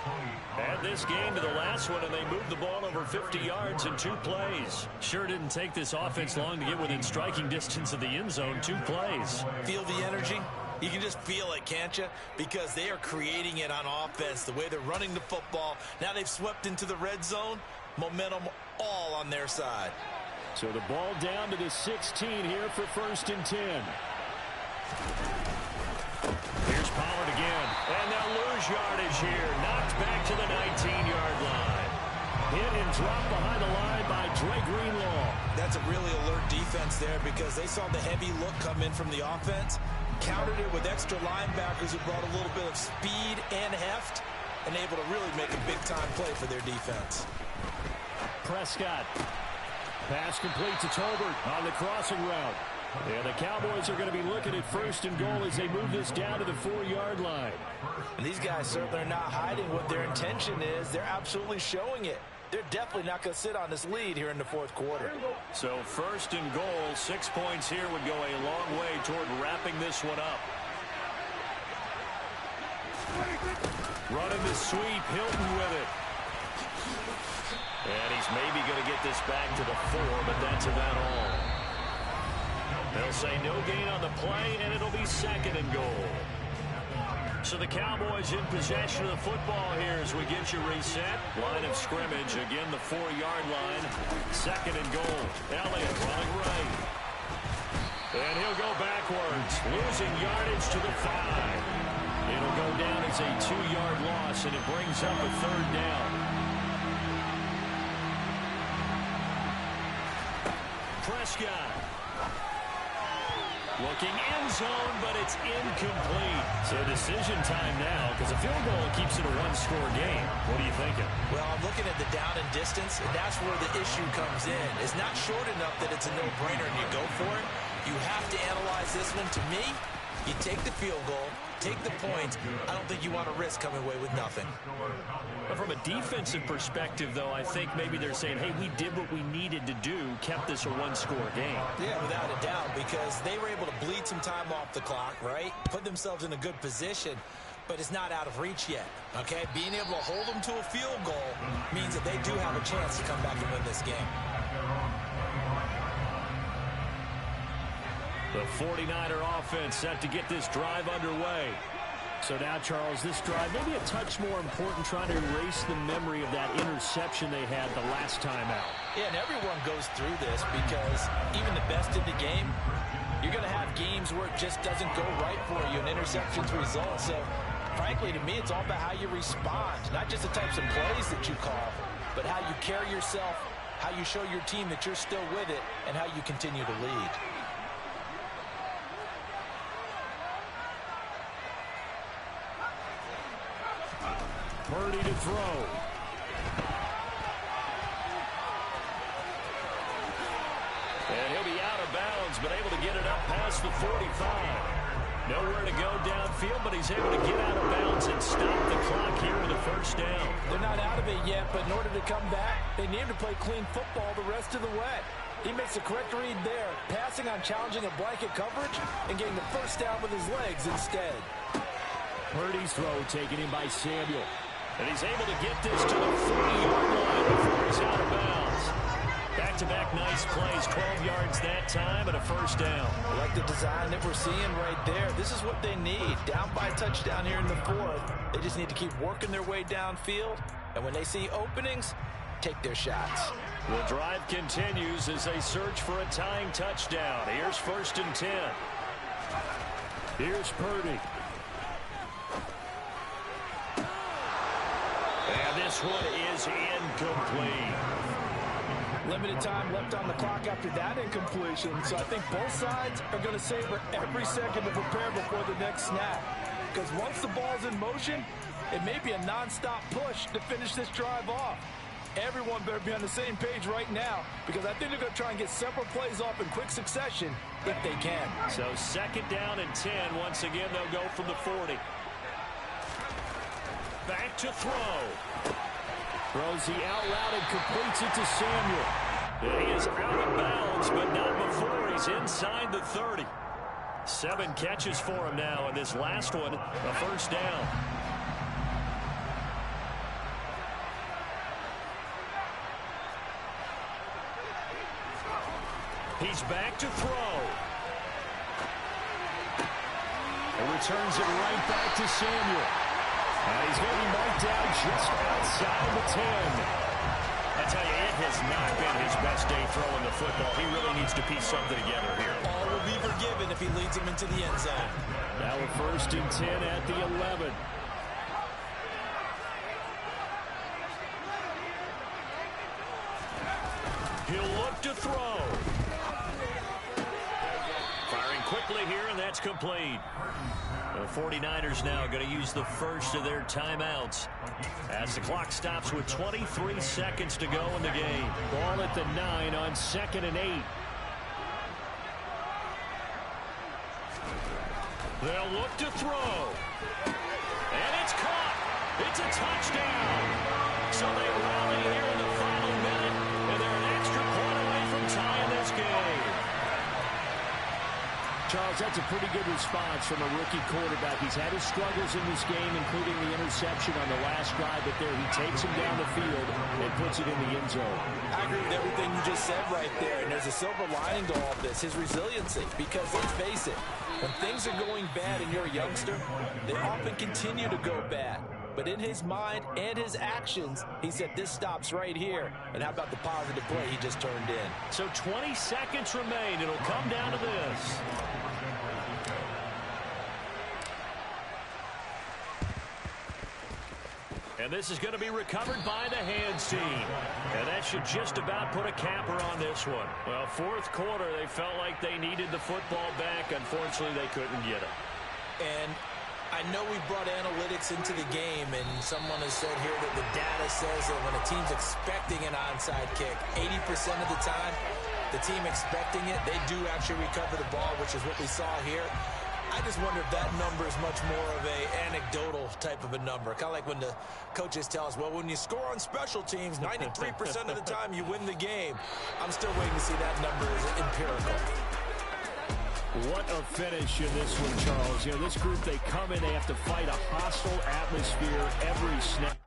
Add this game to the last one, and they moved the ball over 50 yards in 2 plays. Sure didn't take this offense long to get within striking distance of the end zone. 2 plays. Feel the energy? You can just feel it, can't you? Because they are creating it on offense, the way they're running the football. Now they've swept into the red zone. Momentum all on their side. So the ball down to the 16 here for 1st and 10. Here's Pollard again. And they'll lose yardage here. Knocked back to the 19-yard line. Hit and dropped behind the line by Dre Greenlaw. That's a really alert defense there because they saw the heavy look come in from the offense, countered it with extra linebackers who brought a little bit of speed and heft, and able to really make a big-time play for their defense. Prescott. Pass complete to Tolbert on the crossing route. And the Cowboys are going to be looking at 1st and goal as they move this down to the 4-yard line. And these guys certainly are not hiding what their intention is. They're absolutely showing it. they're definitely not going to sit on this lead here in the fourth quarter. So first and goal, 6 points here would go a long way toward wrapping this one up. Running the sweep, Hilton with it. And he's maybe going to get this back to the 4, but that's about all. They'll say no gain on the play, and it'll be second and goal. So the Cowboys in possession of the football here as we get you reset. Line of scrimmage, again the 4-yard line. Second and goal. Elliott running right. And he'll go backwards, losing yardage to the 5. It'll go down as a 2-yard loss, and it brings up a third down. Prescott. Looking end zone, but it's incomplete. So decision time now, because a field goal keeps it a one-score game. What are you thinking? Well, I'm looking at the down and distance, and that's where the issue comes in. It's not short enough that it's a no-brainer and you go for it. You have to analyze this one. To me, you take the field goal, take the points. I don't think you want to risk coming away with nothing. But from a defensive perspective, though, I think maybe they're saying, hey, we did what we needed to do, kept this a one-score game. Yeah, without a doubt, because they were able to bleed some time off the clock, right? Put themselves in a good position, but it's not out of reach yet, okay? Being able to hold them to a field goal means that they do have a chance to come back and win this game. The 49er offense set to get this drive underway. So now, Charles, this drive maybe a touch more important, trying to erase the memory of that interception they had the last time out. Yeah, and everyone goes through this because even the best in the game, you're going to have games where it just doesn't go right for you, and interceptions result. So, frankly, to me, it's all about how you respond, not just the types of plays that you call, but how you carry yourself, how you show your team that you're still with it, and how you continue to lead. Purdy to throw. And he'll be out of bounds, but able to get it up past the 45. Nowhere to go downfield, but he's able to get out of bounds and stop the clock here with a first down. They're not out of it yet, but in order to come back, they need to play clean football the rest of the way. He makes the correct read there, passing on challenging a blanket coverage and getting the first down with his legs instead. Purdy's throw taken in by Samuel. And he's able to get this to the 40-yard line before he's out of bounds. Back-to-back nice plays, 12 yards that time, and a first down. I like the design that we're seeing right there. This is what they need. Down by a touchdown here in the fourth. They just need to keep working their way downfield. And when they see openings, take their shots. The drive continues as they search for a tying touchdown. Here's first and 10. Here's Purdy. And this one is incomplete. Limited time left on the clock after that incompletion, so I think both sides are going to savor every second to prepare before the next snap. Because once the ball's in motion, it may be a non-stop push to finish this drive off. Everyone better be on the same page right now, because I think they're going to try and get several plays off in quick succession if they can. So second down and 10. Once again, they'll go from the 40. Back to throw. Throws the out route and completes it to Samuel. He is out of bounds, but not before he's inside the 30. 7 catches for him now, and this last one, a first down. He's back to throw. And returns it right back to Samuel. And he's going to be marked down just outside the 10. I tell you, it has not been his best day throwing the football. He really needs to piece something together here. All will be forgiven if he leads him into the end zone. Now a first and 10 at the 11. He'll look to throw. Firing quickly here, and that's complete. The 49ers now going to use the first of their timeouts as the clock stops with 23 seconds to go in the game. Ball at the 9 on 2nd and 8. They'll look to throw. And it's caught. It's a touchdown. So they rally here in the Charles, that's a pretty good response from a rookie quarterback. He's had his struggles in this game, including the interception on the last drive, but there he takes him down the field and puts it in the end zone. I agree with everything you just said right there, and there's a silver lining to all of this, his resiliency, because let's face it, when things are going bad and you're a youngster, they often continue to go bad. But in his mind and his actions, he said this stops right here. And how about the positive play he just turned in? So 20 seconds remain. It'll come down to this. And this is going to be recovered by the hands team. And that should just about put a capper on this one. Well, fourth quarter, they felt like they needed the football back. Unfortunately, they couldn't get it. And I know we brought analytics into the game, and someone has said here that the data says that when a team's expecting an onside kick, 80% of the time, the team expecting it, they do actually recover the ball, which is what we saw here. I just wonder if that number is much more of a anecdotal type of a number. Kind of like when the coaches tell us, well, when you score on special teams, 93% of the time you win the game. I'm still waiting to see that number is empirical. What a finish in this one, Charles. You know, this group, they come in, they have to fight a hostile atmosphere every snap.